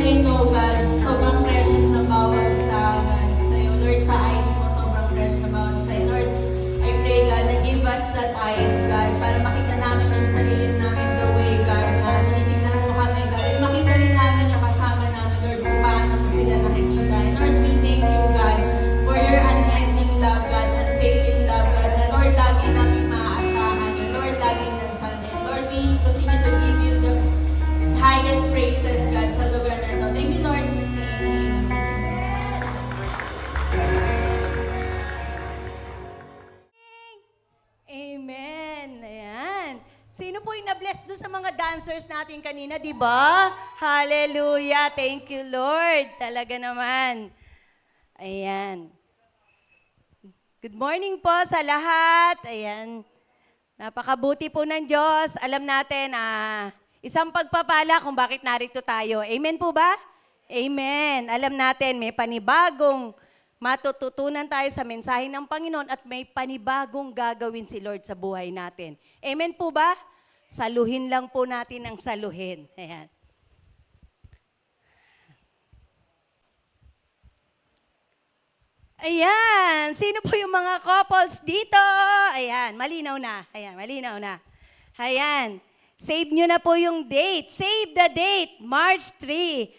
I know, God, sobrang precious na bawat isa, God, sa'yo. Lord, sa eyes mo, sobrang precious na bawat isa. Lord, I pray, God, na give us that eyes, God, para makita namin yung sarili namin the way, God, na tinitingnan mo kami, God. And makita rin namin yung kasama namin, Lord, kung paano mo sila nakikita. And Lord, we thank you, God, for your unending love, God, unfailing love, God, na Lord, lagi namin maaasahan, na Lord, laging nandyan. And Lord, we continue to give you the highest praises, God, sa lugar na to. Thank you, Lord, in His name. Amen. Amen. Ayan. Sino po yung na-bless doon sa mga dancers natin kanina, di ba? Hallelujah. Thank you, Lord. Talaga naman. Ayan. Good morning po sa lahat. Ayan. Napakabuti po ng Diyos. Alam natin, isang pagpapala kung bakit narito tayo. Amen po ba? Amen. Alam natin, may panibagong matututunan tayo sa mensahe ng Panginoon at may panibagong gagawin si Lord sa buhay natin. Amen po ba? Saluhin lang po natin ang saluhin. Ayan. Ayan, sino po yung mga couples dito? Ayan, malinaw na. Ayan, malinaw na. Ayan, save nyo na po yung date. Save the date, March 3.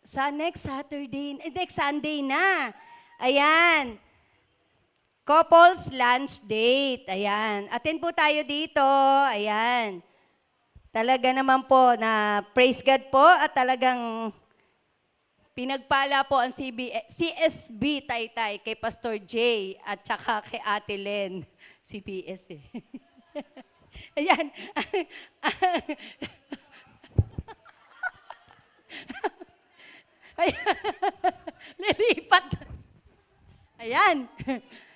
Sa next Saturday, next Sunday na. Ayan, couples lunch date. Ayan, attend po tayo dito. Ayan, talaga naman po na praise God po at talagang pinagpala po ang CSB Taytay kay Pastor J at saka kay Ate Len. CBS eh. Ayan. Ayan. Lilipat. Ayan.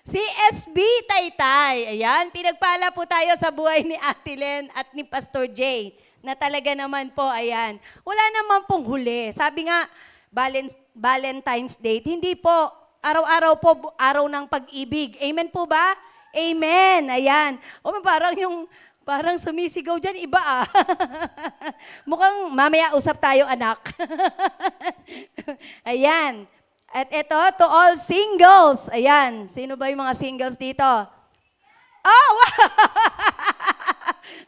CSB Taytay. Ayan. Pinagpala po tayo sa buhay ni Ate Len at ni Pastor J na talaga naman po, ayan. Wala naman pong huli. Sabi nga, Valentine's Day. Hindi po. Araw-araw po, araw ng pag-ibig. Amen po ba? Amen. Ayan. O parang sumisigaw dyan, iba ah. Mukhang mamaya usap tayo, anak. Ayan. At ito, to all singles. Ayan. Sino ba yung mga singles dito? Oh, wow!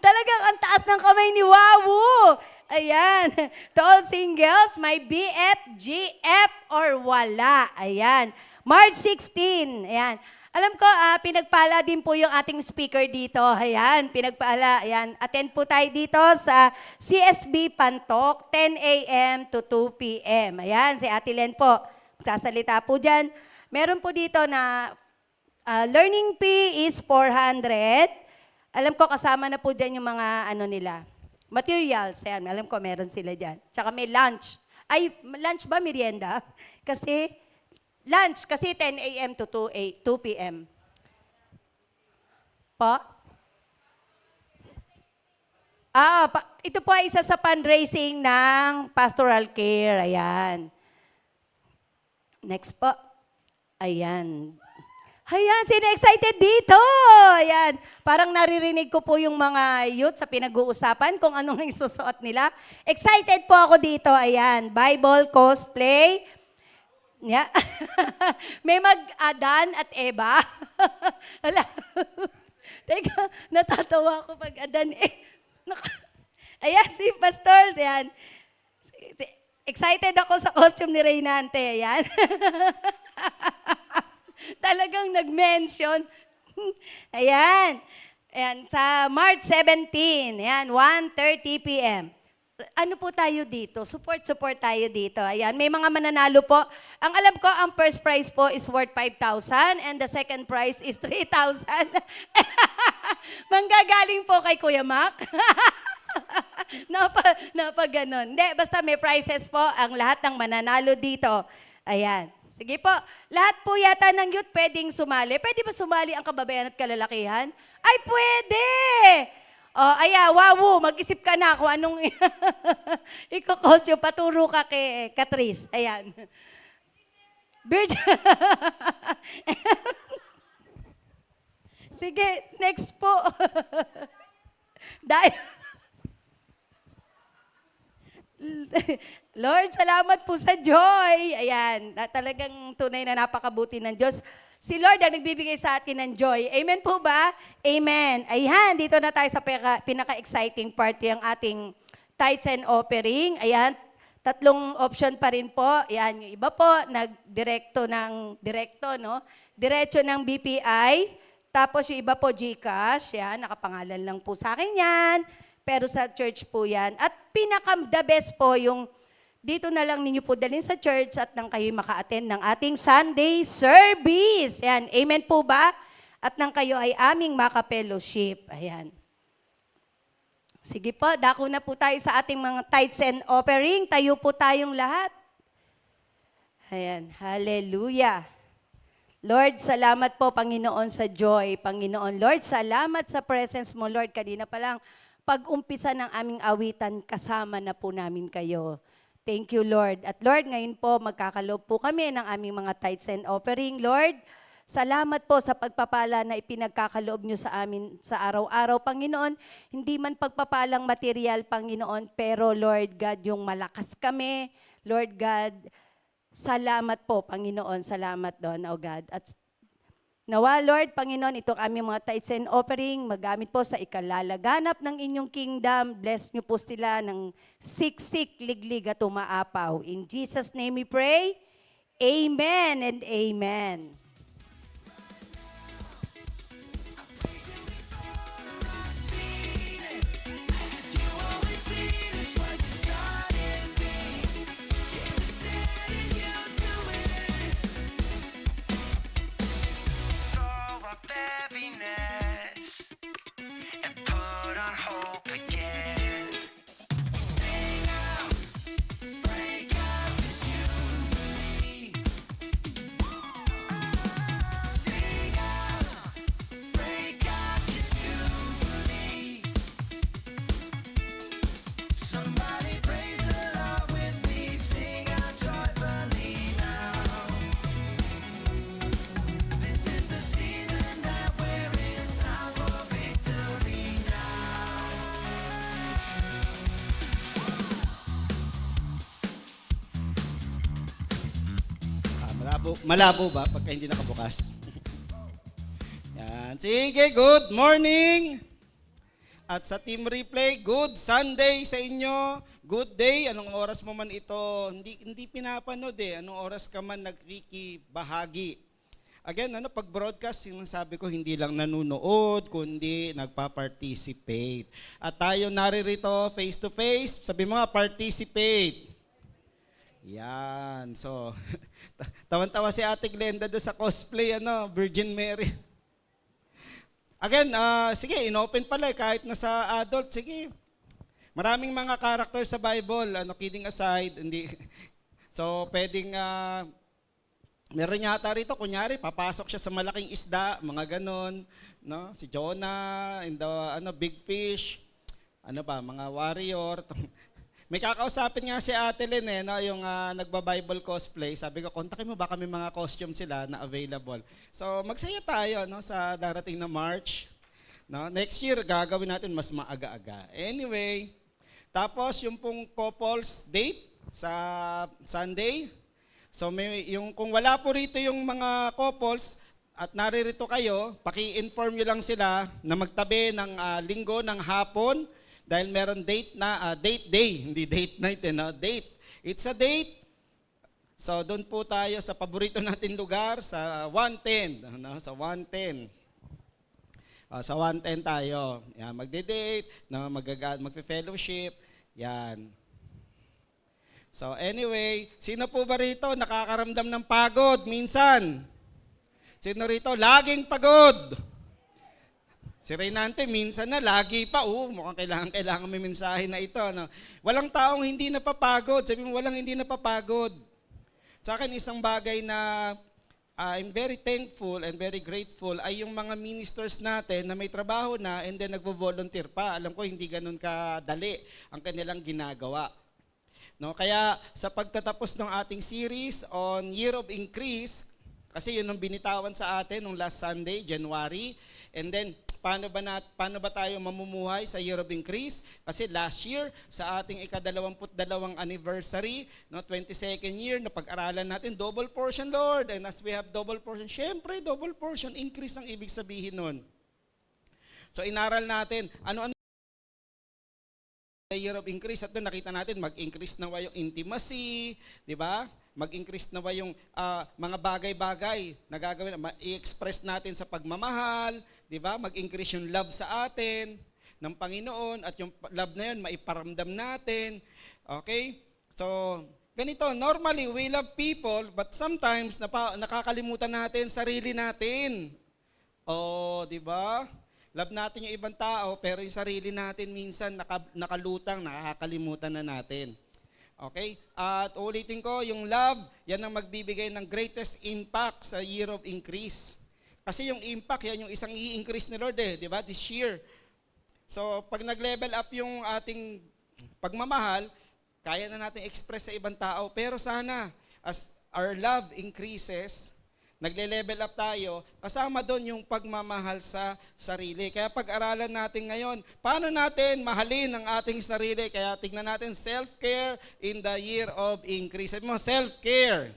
Talagang ang taas ng kamay ni Wawu. Ayan. To all singles, may BF, GF, or wala. Ayan. March 16. Ayan. Alam ko, pinagpala din po yung ating speaker dito. Ayan, pinagpala. Ayan. Attend po tayo dito sa CSB Pantok, 10 a.m. to 2 p.m. Ayan, si Ate Len po. Sasalita po dyan. Meron po dito na learning fee is 400. Alam ko, kasama na po dyan yung mga nila. Materials, ayan, alam ko meron sila dyan. Tsaka may lunch. Ay, lunch ba, merienda? Kasi, lunch, kasi 10 a.m. to 2 p.m. Po? Ito po ay isa sa fundraising ng Pastoral Care. Ayan. Next po. Ayan. Ayan, sino excited dito? Ayan, parang naririnig ko po yung mga youth sa pinag-uusapan kung anong isusuot nila. Excited po ako dito. Ayan, Bible cosplay. Yeah. May mag-Adan at Eva. Ala. Teka, natatawa ako pag Adan. Ayan, si Pastor. Ayan. Excited ako sa costume ni Reynante. Ayan. Talagang nag-mention. Ayan. Ayan, sa March 17. Ayan, 1:30 p.m. Ano po tayo dito? Support tayo dito. Ayan, may mga mananalo po. Ang alam ko, ang first prize po is worth 5,000 and the second prize is 3,000. Manggagaling po kay Kuya Mac. Napaganon. Hindi, basta may prizes po ang lahat ng mananalo dito. Ayan. Sige po, lahat po yata ng youth pwedeng sumali. Pwede ba sumali ang kababayan at kalalakihan? Ay, pwede! O, Wawu, mag-isip ka na kung anong iko-costume. Paturo ka kay Catrice. Ayan. Sige, next po. Dahil Lord, salamat po sa joy. Ayan, talagang tunay na napakabuti ng Diyos. Si Lord ang nagbibigay sa atin ng joy. Amen po ba? Amen. Ayan, dito na tayo sa pinaka-exciting part yung ating tithes and offering. Ayan, tatlong option pa rin po. Ayan, yung iba po, nagdirekto, no? Diretso ng BPI. Tapos yung iba po, GCash. Yan, nakapangalan lang po sa akin yan. Pero sa church po yan. At pinaka-the best po yung dito na lang ninyo po dalhin sa church at nang kayo maka-attend ng ating Sunday service. Ayan, amen po ba? At nang kayo ay aming maka-fellowship. Ayan. Sige po, dako na po tayo sa ating mga tithes and offering. Tayo po tayong lahat. Ayan, hallelujah. Lord, salamat po, Panginoon, sa joy. Panginoon, Lord, salamat sa presence mo, Lord. Kanina pa lang, pag-umpisa ng aming awitan, kasama na po namin kayo. Thank you, Lord. At Lord, ngayon po, magkakaloob po kami ng aming mga tithes and offering. Lord, salamat po sa pagpapala na ipinagkakaloob nyo sa amin sa araw-araw, Panginoon. Hindi man pagpapalang material, Panginoon, pero Lord God, yung malakas kami. Lord God, salamat po, Panginoon. Salamat doon, O God. At nawa, Lord, Panginoon, itong aming mga tithes and offering, magamit po sa ikalalaganap ng inyong kingdom. Bless niyo po sila ng siksik, liglig at umaapaw. In Jesus' name we pray. Amen and amen. Heaviness and put on hope again. Sing out, break out, 'cause you believe. Sing out, break out, 'cause you believe. Somebody praise the Lord with me. Sing out joyfully now. This is the season that we're in, time for victory now. Malabo ba pagka hindi nakabukas? Yan. Sige, good morning! At sa Team Replay, good Sunday sa inyo. Good day. Anong oras mo man ito? Hindi pinapanood eh. Anong oras ka man bahagi. Again, pag broadcast, sinasabi ko, hindi lang nanonood, kundi nagpa-participate. At tayo naririto face to face. Sabi mo nga, participate. Yan. So, tawan-tawa si Ate Glenda doon sa cosplay, Virgin Mary. Again, sige, inopen pala kahit nasa adult, sige. Maraming mga character sa Bible, kidding aside, hindi. So, pwedeng, meron yata rito, kunyari, papasok siya sa malaking isda, mga ganon, no? Si Jonah, in the, big fish, mga warrior. May kakausapin nga si Ate Lynn yung nagba-Bible cosplay. Sabi ko, kontakin mo ba kami mga costume sila na available. So magsaya tayo sa darating na March. No? Next year, gagawin natin mas maaga-aga. Anyway, tapos yung pong couples date sa Sunday. So kung wala po rito yung mga couples at naririto kayo, paki-inform nyo lang sila na magtabi ng linggo ng hapon. Dahil meron date na, date day, hindi date night, date. It's a date. So doon po tayo sa paborito natin lugar, sa 110. Sa 110. Sa 110 tayo. Yan, magde-date, magfe-fellowship. Yan. So anyway, sino po ba rito nakakaramdam ng pagod minsan? Sino rito laging pagod? Si Reynante, minsan na, lagi pa, mukhang kailangan may mensahe na ito. Walang taong hindi napapagod. Sabi mo, walang hindi napapagod. Sa akin, isang bagay na I'm very thankful and very grateful ay yung mga ministers natin na may trabaho na and then nagvo-volunteer pa. Alam ko, hindi ganun kadali ang kanilang ginagawa. No, kaya sa pagtatapos ng ating series on Year of Increase, kasi yun ang binitawan sa atin nung last Sunday, January, and then paano ba tayo mamumuhay sa Year of Increase? Kasi last year, sa ating ika-22 anniversary, no, 22nd year, na pag-aralan natin, double portion, Lord. And as we have double portion, syempre, double portion, increase ang ibig sabihin nun. So, inaral natin, ano-ano year of increase, at doon nakita natin mag-increase na ba yung intimacy, di ba? Mag-increase na ba yung mga bagay-bagay na gagawin, i-express natin sa pagmamahal, di ba? Mag-increase yung love sa atin ng Panginoon, at yung love na yun maiparamdam natin. Okay? So, ganito, normally we love people, but sometimes nakakalimutan natin sarili natin. Oh, di ba? Love natin yung ibang tao, pero yung sarili natin minsan nakalutang, nakakalimutan na natin. Okay? At ulitin ko, yung love, yan ang magbibigay ng greatest impact sa Year of Increase. Kasi yung impact, yan yung isang i-increase ni Lord di ba? This year. So, pag nag-level up yung ating pagmamahal, kaya na natin express sa ibang tao. Pero sana, as our love increases, nagle-level up tayo, kasama doon yung pagmamahal sa sarili. Kaya pag-aralan natin ngayon, paano natin mahalin ang ating sarili? Kaya tignan natin self-care in the Year of Increase. Sabi mo, self-care.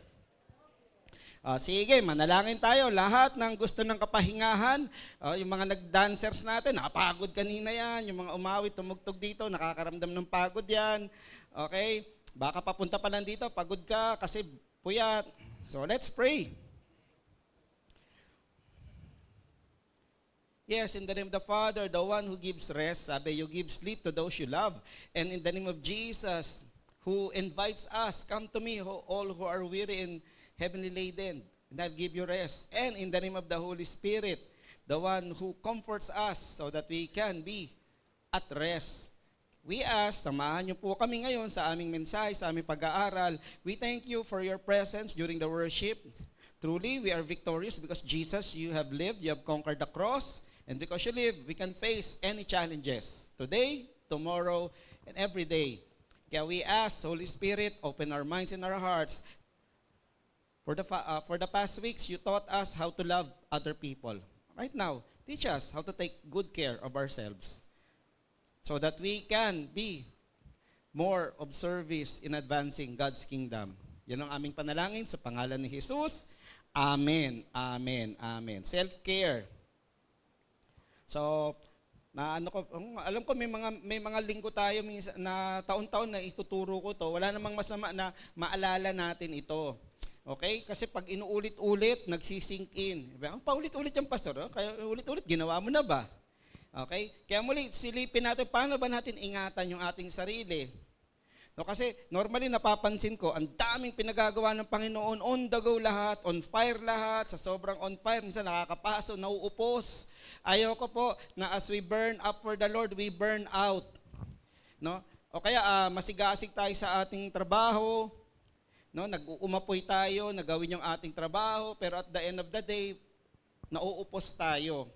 Sige, manalangin tayo. Lahat ng gusto ng kapahingahan, yung mga nag-dancers natin, napagod kanina yan. Yung mga umawit, tumugtog dito, nakakaramdam ng pagod yan. Okay? Baka papunta pa lang dito, pagod ka kasi puyat. So let's pray. Yes, in the name of the Father, the one who gives rest, sabi, you give sleep to those you love. And in the name of Jesus, who invites us, come to me, all who are weary and heavily laden, and I'll give you rest. And in the name of the Holy Spirit, the one who comforts us so that we can be at rest. We ask, samahan niyo po kami ngayon sa aming mensahe, sa aming pag-aaral. We thank you for your presence during the worship. Truly, we are victorious because Jesus, you have lived, you have conquered the cross. And because you live, we can face any challenges. Today, tomorrow, and every day. Kaya we ask, Holy Spirit, open our minds and our hearts. For the past weeks, you taught us how to love other people. Right now, teach us how to take good care of ourselves so that we can be more of service in advancing God's kingdom. Yan ang aming panalangin sa pangalan ni Jesus. Amen, amen, amen. Self-care. So, alam ko may mga linggo tayo minsan, na taon-taon na ituturo ko to. Wala namang masama na maalala natin ito. Okay? Kasi pag inuulit-ulit, nagsisink in. Paulit-ulit yung pastor. Kaya ulit-ulit, ginawa mo na ba? Okay? Kaya muli, silipin natin, paano ba natin ingatan yung ating sarili? No, kasi normally napapansin ko, ang daming pinagagawa ng Panginoon, on the go lahat, on fire lahat, sa sobrang on fire, minsan nakakapaso, nauupos. Ayoko po na as we burn up for the Lord, we burn out. No? O kaya masigasig tayo sa ating trabaho, no? Nag-uumapoy tayo, nagawin yung ating trabaho, pero at the end of the day, nauupos tayo.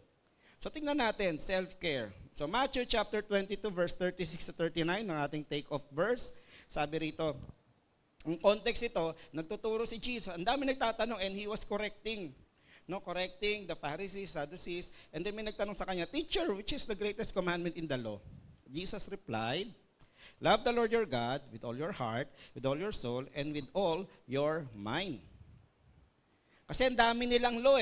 So tingnan natin, self-care. So Matthew chapter 22 verse 36 to 39 ng ating take-off verse. Sabi rito, ang context ito, nagtuturo si Jesus. Ang dami nagtatanong and he was correcting the Pharisees, Sadducees, and then may nagtanong sa kanya, Teacher, which is the greatest commandment in the law? Jesus replied, love the Lord your God with all your heart, with all your soul, and with all your mind. Kasi ang dami nilang law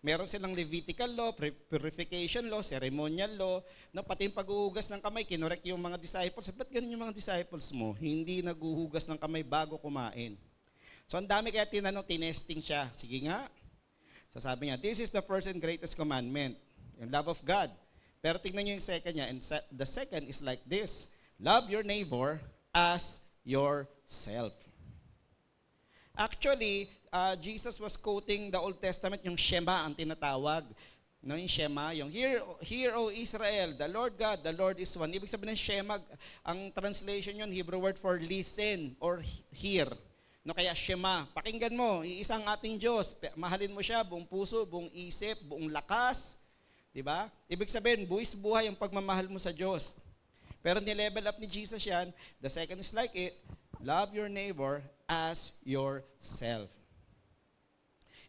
Meron silang Levitical law, purification law, ceremonial law, pati yung paghuhugas ng kamay, kinorek yung mga disciples. Ba't ganun yung mga disciples mo? Hindi naghuhugas ng kamay bago kumain. So ang dami kaya tinesting siya. Sige nga. So sabi niya, this is the first and greatest commandment, yung love of God. Pero tingnan niyo yung second niya, and the second is like this, love your neighbor as yourself. Actually, Jesus was quoting the Old Testament, yung Shema ang tinatawag. No, yung Shema, yung Hear, O Israel, the Lord God, the Lord is one. Ibig sabihin ng Shema, ang translation yun, Hebrew word for listen or hear. No, kaya Shema, pakinggan mo, iisang ating Diyos, mahalin mo siya, buong puso, buong isip, buong lakas. Diba? Ibig sabihin, buwis buhay ang pagmamahal mo sa Diyos. Pero nilevel up ni Jesus yan, the second is like it, love your neighbor as yourself.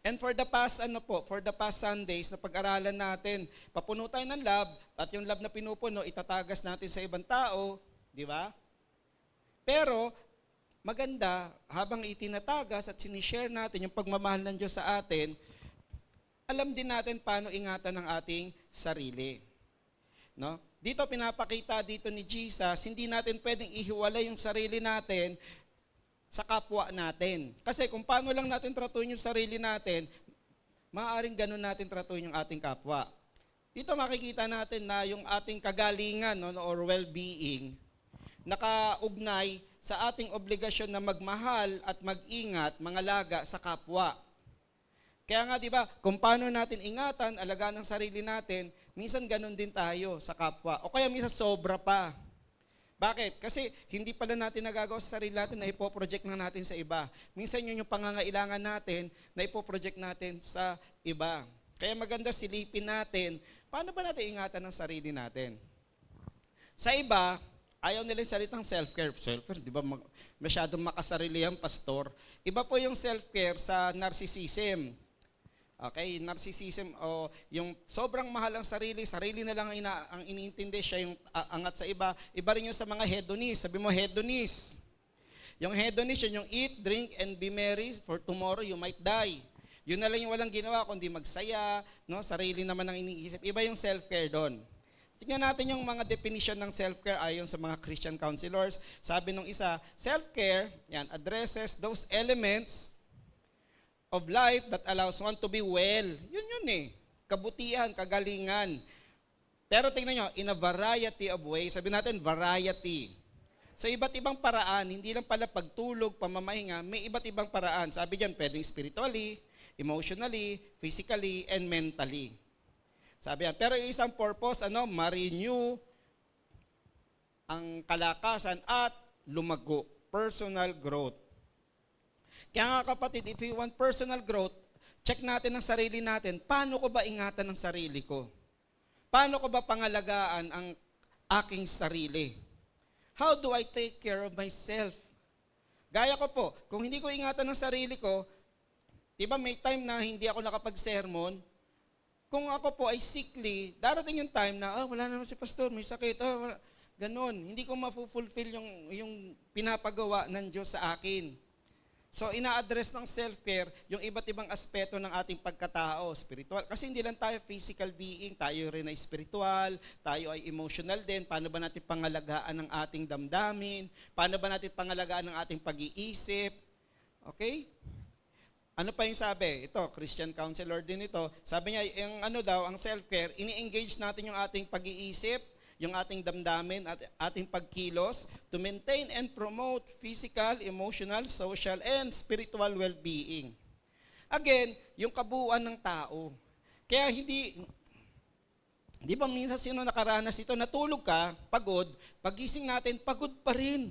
And for the past Sundays na pag-aralan natin, papuno tayo ng love at yung love na pinupuno itatagas natin sa ibang tao, di ba? Pero maganda habang itinatagas at sinishare natin yung pagmamahal ng Diyos sa atin, alam din natin paano ingatan ang ating sarili. No? Dito pinapakita dito ni Jesus, hindi natin pwedeng ihiwalay yung sarili natin sa kapwa natin. Kasi kung paano lang natin tratuhin yung sarili natin, maaaring ganun natin tratuhin yung ating kapwa. Dito makikita natin na yung ating kagalingan or well-being, nakaugnay sa ating obligasyon na magmahal at mag-ingat, mangalaga sa kapwa. Kaya nga, di ba, kung paano natin ingatan, alagaan ang sarili natin, minsan ganun din tayo sa kapwa. O kaya minsan sobra pa. Bakit? Kasi hindi pala natin nagagawa sa sarili natin na ipoproject na natin sa iba. Minsan yun yung pangangailangan natin na ipoproject natin sa iba. Kaya maganda silipin natin, paano ba natin ingatan ang sarili natin? Sa iba, ayaw nila yung salitang self-care. Self-care, di ba masyadong makasarili ang pastor? Iba po yung self-care sa narcissism. Okay, narcissism o yung sobrang mahal ang sarili na lang ang iniintindi, siya yung angat sa iba. Iba rin yung sa mga hedonist. Sabi mo hedonist. Yung hedonist, yun yung eat, drink, and be merry, for tomorrow you might die. Yun na lang yung walang ginawa, kundi magsaya, no? Sarili naman ang iniisip. Iba yung self-care doon. Tingnan natin yung mga definition ng self-care ayon sa mga Christian counselors. Sabi nung isa, self-care, yan, addresses those elements of life that allows one to be well. Yun eh. Kabutihan, kagalingan. Pero tingnan nyo, in a variety of ways. Sabi natin, variety. So iba't ibang paraan, hindi lang pala pagtulog, pamamahinga, may iba't ibang paraan. Sabi dyan, pwedeng spiritually, emotionally, physically, and mentally. Sabi yan. Pero yung isang purpose, ma-renew ang kalakasan at lumago. Personal growth. Kaya nga kapatid, if you want personal growth, check natin ang sarili natin. Paano ko ba ingatan ang sarili ko? Paano ko ba pangalagaan ang aking sarili? How do I take care of myself? Gaya ko po, kung hindi ko ingatan ang sarili ko, diba may time na hindi ako nakapag-sermon, kung ako po ay sickly, darating yung time na, wala naman si pastor, may sakit, ganon. Hindi ko ma-fulfill yung pinapagawa ng Diyos sa akin. So, ina-address ng self-care yung iba't ibang aspeto ng ating pagkatao, spiritual. Kasi hindi lang tayo physical being, tayo rin ay spiritual, tayo ay emotional din. Paano ba natin pangalagaan ang ating damdamin? Paano ba natin pangalagaan ang ating pag-iisip? Okay? Ano pa yung sabi? Ito, Christian counselor din ito. Sabi niya, ang self-care, ini-engage natin yung ating pag-iisip, yung ating damdamin at ating pagkilos to maintain and promote physical, emotional, social, and spiritual well-being. Again, yung kabuuan ng tao. Kaya di ba minsan sino nakaranas ito, natulog ka, pagod, pagising natin, pagod pa rin.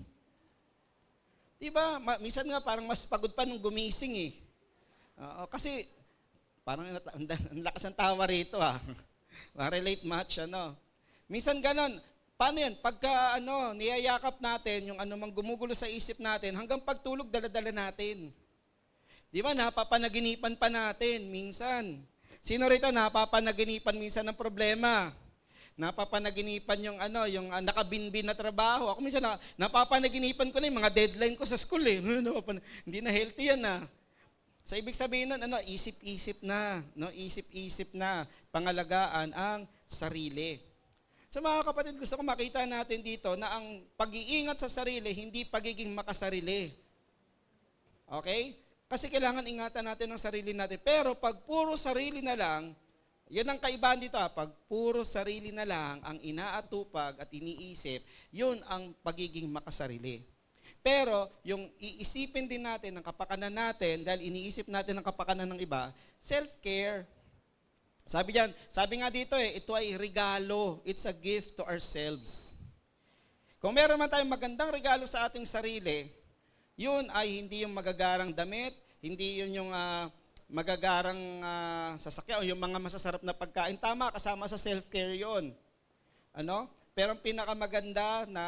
Di ba? Minsan nga parang mas pagod pa nung gumising eh. Kasi parang ang lakas ng tawa rito Ma-relate much, Minsan ganon. Paano yan? Pagka niyayakap natin yung anumang gumugulo sa isip natin, hanggang pagtulog dala-dala natin. Di ba? Napapanaginipan pa natin minsan. Sino rito napapanaginipan minsan ng problema? Napapanaginipan yung nakabinbin na trabaho. Ako minsan napapanaginipan ko na yung mga deadline ko sa school eh. Hindi na healthy yan So ibig sabihin nun, isip-isip na, isip-isip na pangalagaan ang sarili. So mga kapatid, gusto ko makita natin dito na ang pag-iingat sa sarili, hindi pagiging makasarili. Okay? Kasi kailangan ingatan natin ang sarili natin. Pero pag puro sarili na lang, yun ang kaibahan dito. Pag puro sarili na lang ang inaatupag at iniisip, yun ang pagiging makasarili. Pero yung iisipin din natin ang kapakanan natin, dahil iniisip natin ang kapakanan ng iba, self-care. Sabi nga dito ito ay regalo. It's a gift to ourselves. Kung meron man tayong magandang regalo sa ating sarili, yun ay hindi yung magagarang damit, hindi yun yung magagarang sasakyan o yung mga masasarap na pagkain. Tama, kasama sa self-care yun. Pero ang pinakamaganda na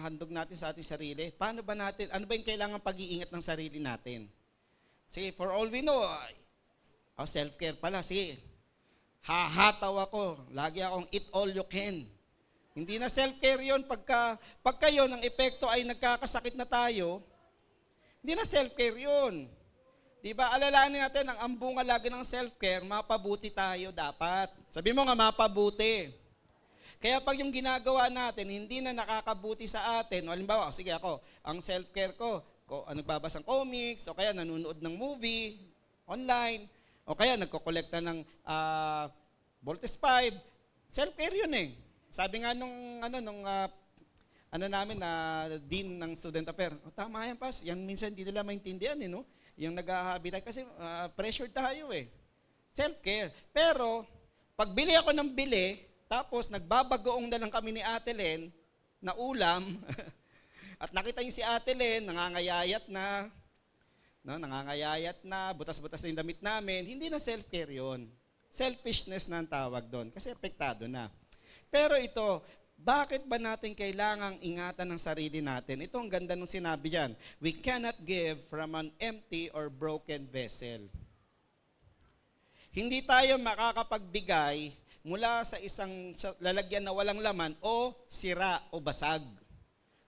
handog natin sa ating sarili, ano ba yung kailangan pag-iingat ng sarili natin? See, for all we know, Oh, self-care pala. Sige, hahataw ako. Lagi akong eat all you can. Hindi na self-care yun. Pagka yun, ang epekto ay nagkakasakit na tayo, hindi na self-care yun. Diba? Alalahanin natin, ang ambunga lagi ng self-care, mapabuti tayo dapat. Sabi mo nga, mapabuti. Kaya pag yung ginagawa natin, hindi na nakakabuti sa atin, o halimbawa, sige ako, ang self-care ko, nagbabasa ng comics, o kaya nanonood ng movie, online, o kaya nagkokolekta ng Voltes 5, self-care yun eh. Sabi nga namin na dean ng student affair, tama yan pas, yan minsan hindi nila maintindihan eh, no? Yung nag-habitat kasi pressure tayo eh. Self-care. Pero, pag bili ako ng bili, tapos nagbabagoong na lang kami ni Ate Len na ulam, at nakita niyo si Ate Len, nangangayayat na, no, butas-butas na yung damit namin, hindi na self-care yun. Selfishness na ang tawag doon, kasi apektado na. Pero ito, bakit ba natin kailangang ingatan ng sarili natin? Ito ang ganda nung sinabi diyan. We cannot give from an empty or broken vessel. Hindi tayo makakapagbigay mula sa isang lalagyan na walang laman o sira o basag.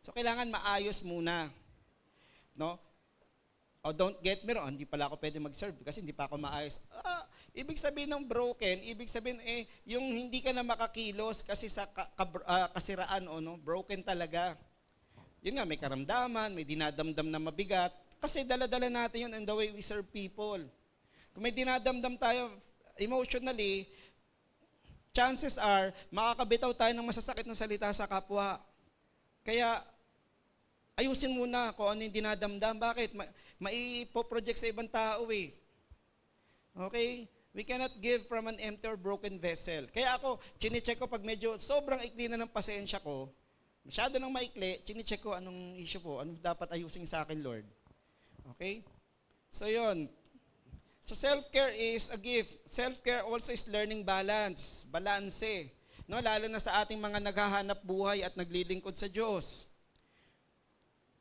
So kailangan maayos muna. No? O don't get me wrong, hindi pala ako pwede mag-serve kasi hindi pa ako maayos. Ibig sabihin ng broken, ibig sabihin yung hindi ka na makakilos kasi sa kasiraan o no, broken talaga. Yun nga, may karamdaman, may dinadamdam na mabigat. Kasi dala-dala natin yun in the way we serve people. Kung may dinadamdam tayo emotionally, chances are, makakabitaw tayo ng masasakit na salita sa kapwa. Kaya, ayusin muna kung ano yung dinadamdam. Bakit? Maipoproject sa ibang tao eh. Okay? We cannot give from an empty or broken vessel. Kaya ako, chine-check ko pag medyo sobrang ikli na ng pasensya ko, masyado nang maikli, chine-check ko anong issue po, anong dapat ayusin sa akin, Lord. Okay? So yun. So self-care is a gift. Self-care also is learning balance. Balanse. No, lalo na sa ating mga naghahanap buhay at naglilingkod sa Diyos.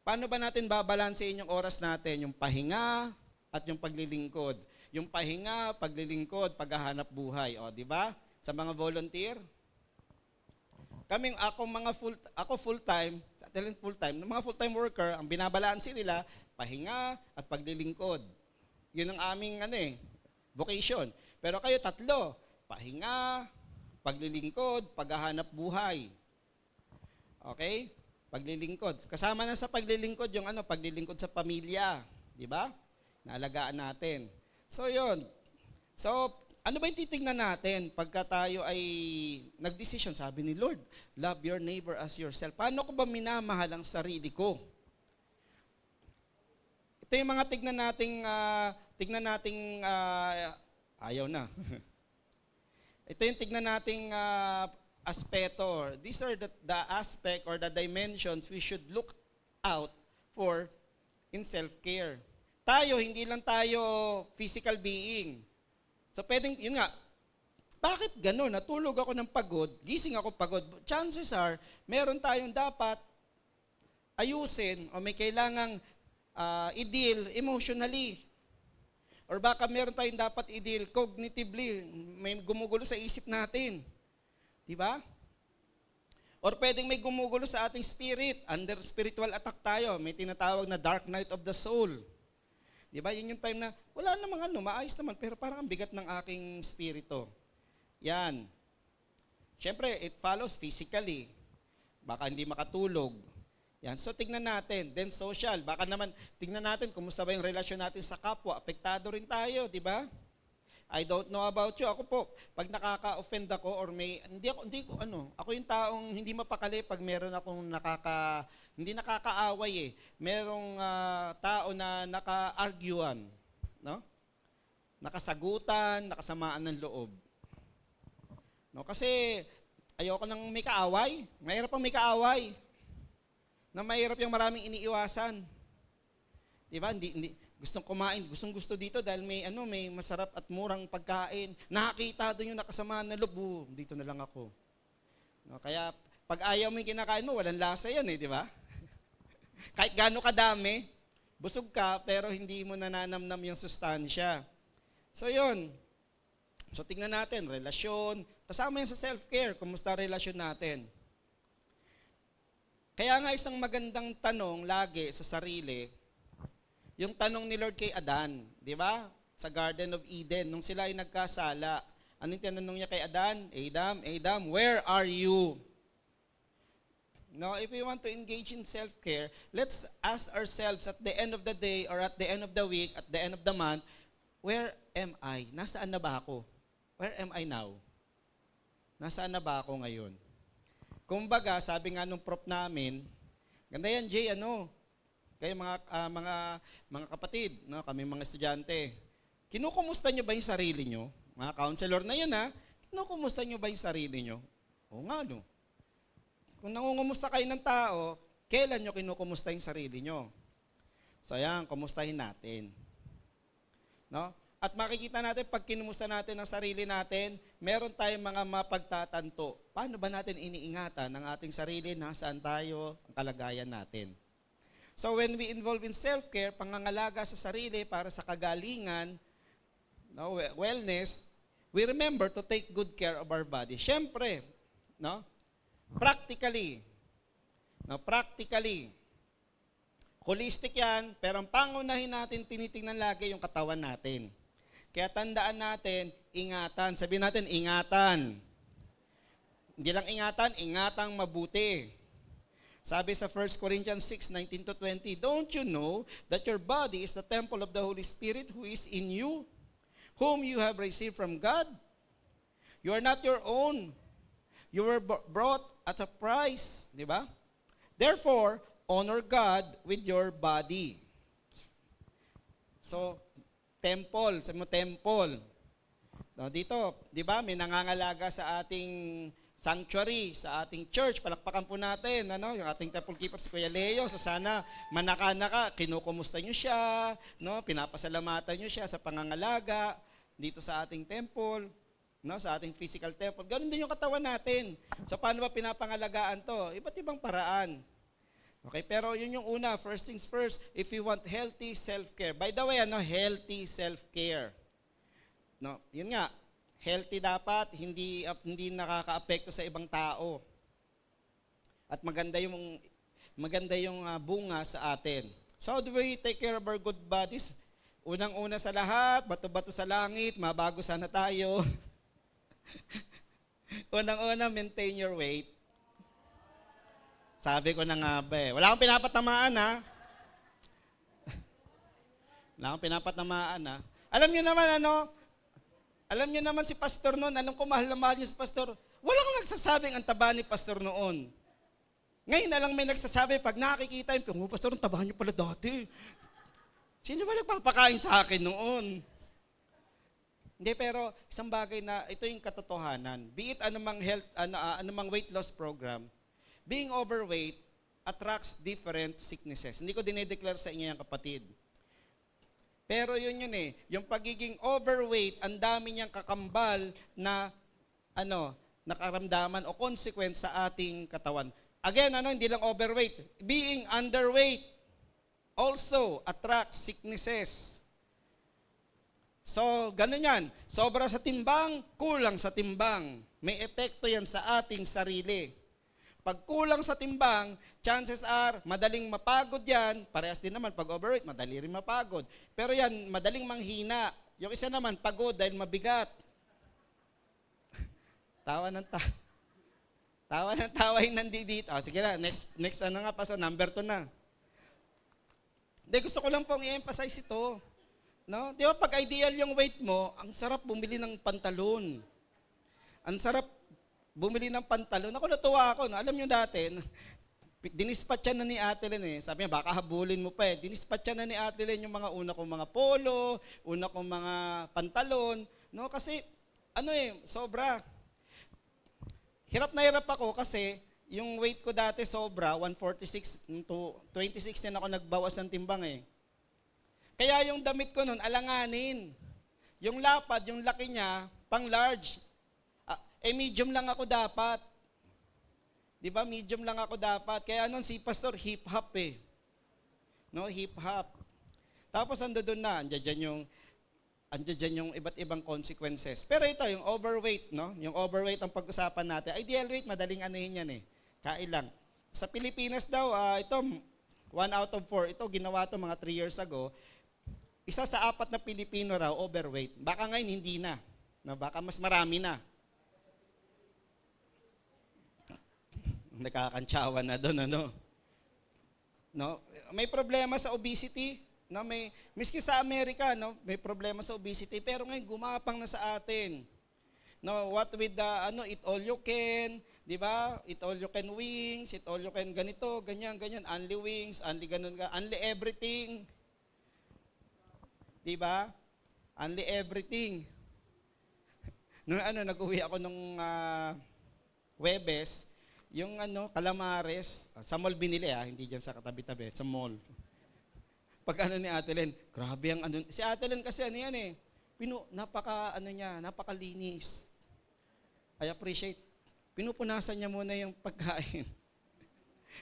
Paano ba natin babalansein yung oras natin? Yung pahinga at yung paglilingkod. Yung pahinga, paglilingkod, paghahanap buhay. O, di ba? Sa mga volunteer. Ako full-time, sa talent full-time, ng mga full-time worker, ang binabalanse nila, pahinga at paglilingkod. Yun ang aming vocation. Pero kayo tatlo, pahinga, paglilingkod, paghahanap buhay. Okay? Paglilingkod. Kasama na sa paglilingkod yung paglilingkod sa pamilya. Di ba? Naalagaan natin. So, yun. So, ano ba yung titignan natin pagka tayo ay nagdesisyon? Sabi ni Lord, love your neighbor as yourself. Paano ko ba minamahal ang sarili ko? Ito yung mga tignan nating ayaw na. Ito yung tignan nating aspeto. These are the aspect or the dimensions we should look out for in self-care. Tayo, hindi lang tayo physical being. So pwedeng, yun nga, bakit gano'n? Natulog ako ng pagod, gising ako pagod. Chances are, meron tayong dapat ayusin o may kailangang i-deal emotionally. Or baka meron tayong dapat i-deal cognitively, may gumugulo sa isip natin. Di ba? Or pwedeng may gumugulo sa ating spirit, under spiritual attack tayo, may tinatawag na dark night of the soul. Di ba? Yun yung time na, wala namang maayos naman, pero parang ang bigat ng aking spirito. Yan. Siyempre, it follows physically. Baka hindi makatulog. Yan. So, tignan natin. Then, social. Baka naman, tignan natin, kumusta ba yung relasyon natin sa kapwa. Apektado rin tayo, di ba? I don't know about you. Ako po, pag nakaka-offend ako or ako yung taong hindi mapakali pag meron akong hindi nakakaaway eh. Merong tao na naka-arguan, no? Nakasagutan, nakasamaan ng loob. No, kasi ayoko nang may kaaway. Mahirap ang may kaaway. Na mahirap yung maraming iniiwasan. Di ba? Hindi gustong kumain, gustong-gusto dito dahil may masarap at murang pagkain. Nakakita doon yung nakasamaan ng loob, dito na lang ako. No, kaya pag ayaw mo yung kinakain mo, walang lasa yan di ba? Kahit gaano kadami, busog ka pero hindi mo nananamnam yung sustansya. So yun. So tingnan natin, relasyon. Kasama yan sa self-care. Kumusta relasyon natin? Kaya nga isang magandang tanong lagi sa sarili, yung tanong ni Lord kay Adan, di ba? Sa Garden of Eden, nung sila ay nagkasala. Anong tinanong niya kay Adan? Adam, where are you? No, if we want to engage in self-care, let's ask ourselves at the end of the day or at the end of the week, at the end of the month, where am I? Nasaan na ba ako? Where am I now? Nasaan na ba ako ngayon? Kumbaga, sabi nga nung prof namin, ganda yan, Jay, kayo mga kapatid, no, kami mga estudyante, kinukumusta nyo ba yung sarili nyo? Mga counselor na yun, ha? Kinukumusta nyo ba yung sarili nyo? Oo nga, no. Kung nangungumusta kayo ng tao, kailan nyo kinukumusta yung sarili nyo? So yan, kumustahin natin. No? At makikita natin, pag kinumusta natin ang sarili natin, meron tayong mga mapagtatanto. Paano ba natin iniingatan ang ating sarili? Nasaan tayo? Ang kalagayan natin. So when we involve in self-care, pangangalaga sa sarili para sa kagalingan, no, wellness, we remember to take good care of our body. Siyempre, no? Practically, holistic yan, pero ang pangunahin natin, tinitingnan lagi yung katawan natin. Kaya tandaan natin, ingatan. Sabihin natin, ingatan. Hindi lang ingatan, ingatang mabuti. Sabi sa 1 Corinthians 6:19-20, don't you know that your body is the temple of the Holy Spirit who is in you, whom you have received from God? You are not your own. You were brought at a price, di ba? Therefore, honor God with your body. So, temple, sabi mo temple. No, dito, di ba, may nangangalaga sa ating sanctuary, sa ating church. Palakpakan po natin, yung ating temple keeper si Kuya Leo. So sana manaka-naka, kinukumusta nyo siya, no? Pinapasalamatan nyo siya sa pangangalaga dito sa ating temple. No, sa ating physical temple. Ganun din yung katawan natin. So paano ba pinapangalagaan to? Iba't ibang paraan. Okay, pero yun yung una, first things first, if you want healthy self-care. By the way, healthy self-care. No, yun nga, healthy dapat, hindi nakaka-apekto sa ibang tao. At maganda yung bunga sa atin. So how do we take care of our good bodies? Unang-una sa lahat, bato-bato sa langit, mabago sana tayo. Unang-una, maintain your weight. Sabi ko na nga ba eh. Wala akong pinapatamaan ha. Wala akong pinapatamaan ha. Alam niyo naman si pastor noon, alam ko mahal na mahal niyo si pastor. Walang nagsasabing ang taba ni pastor noon. Ngayon na lang may nagsasabi, pag nakikita yung, pastor, ang taba niyo pala dati. Sino ba nagpapakain sa akin noon? Hindi, pero isang bagay na ito yung katotohanan. Be it anumang weight loss program, being overweight attracts different sicknesses. Hindi ko dinedeclare sa inyo yan, kapatid. Pero yun eh, yung pagiging overweight, ang dami niyang kakambal na nakaramdaman o consequence sa ating katawan. Again, hindi lang overweight. Being underweight also attracts sicknesses. So, ganun yan. Sobra sa timbang, kulang sa timbang. May epekto yan sa ating sarili. Pag kulang sa timbang, chances are, madaling mapagod yan. Parehas din naman, pag overweight, madali rin mapagod. Pero yan, madaling manghina. Yung isa naman, pagod dahil mabigat. Tawa ng tawa yung nandito. Sige na, next Pastor, number 2 na. Hindi, gusto ko lang pong i-emphasize ito. No? Di ba, pag ideal yung weight mo, ang sarap bumili ng pantalon. Ang sarap bumili ng pantalon. Ako natuwa ako. No? Alam nyo dati, dinispatcha na ni Ate Len eh. Sabi niya, baka habulin mo pa eh. Dinispatcha na ni Ate Len yung mga una kong mga polo, una kong mga pantalon. No? Kasi, sobra. Hirap na hirap ako kasi yung weight ko dati sobra, 146 to 2016 ako nagbawas ng timbang eh. Kaya yung damit ko nun, alanganin. Yung lapad, yung laki niya, pang large. Medium lang ako dapat. Di ba? Medium lang ako dapat. Kaya nun si Pastor, hip-hop eh. No, hip-hop. Tapos ando doon na, andyan yung andiyan dyan yung iba't ibang consequences. Pero ito, yung overweight, no? Yung overweight ang pag-usapan natin. Ideal weight, madaling anuhin yan eh. Kain lang. Sa Pilipinas daw, ito, 1 out of 4, ito ginawa to mga 3 years ago, isa sa 4 na Pilipino raw overweight. Baka ngayon hindi na. No? Baka mas marami na. Nakakantsawa na doon, ano? No? May problema sa obesity. No, miski sa Amerika, no, may problema sa obesity, pero ngayon gumapang na sa atin. No, what with the eat all you can, 'di ba? Eat all you can wings, eat all you can ganito, ganyan, only wings, only ganun, only everything. 'Di ba? Only everything. Nung nag-uwi ako nung Webes, yung calamares, sa mall binili hindi diyan sa katabi-tabi, sa mall. Pag ni Ate Len, grabe ang si Ate Len kasi yan eh, napakalinis. I appreciate. Pinupunasan niya muna yung pagkain.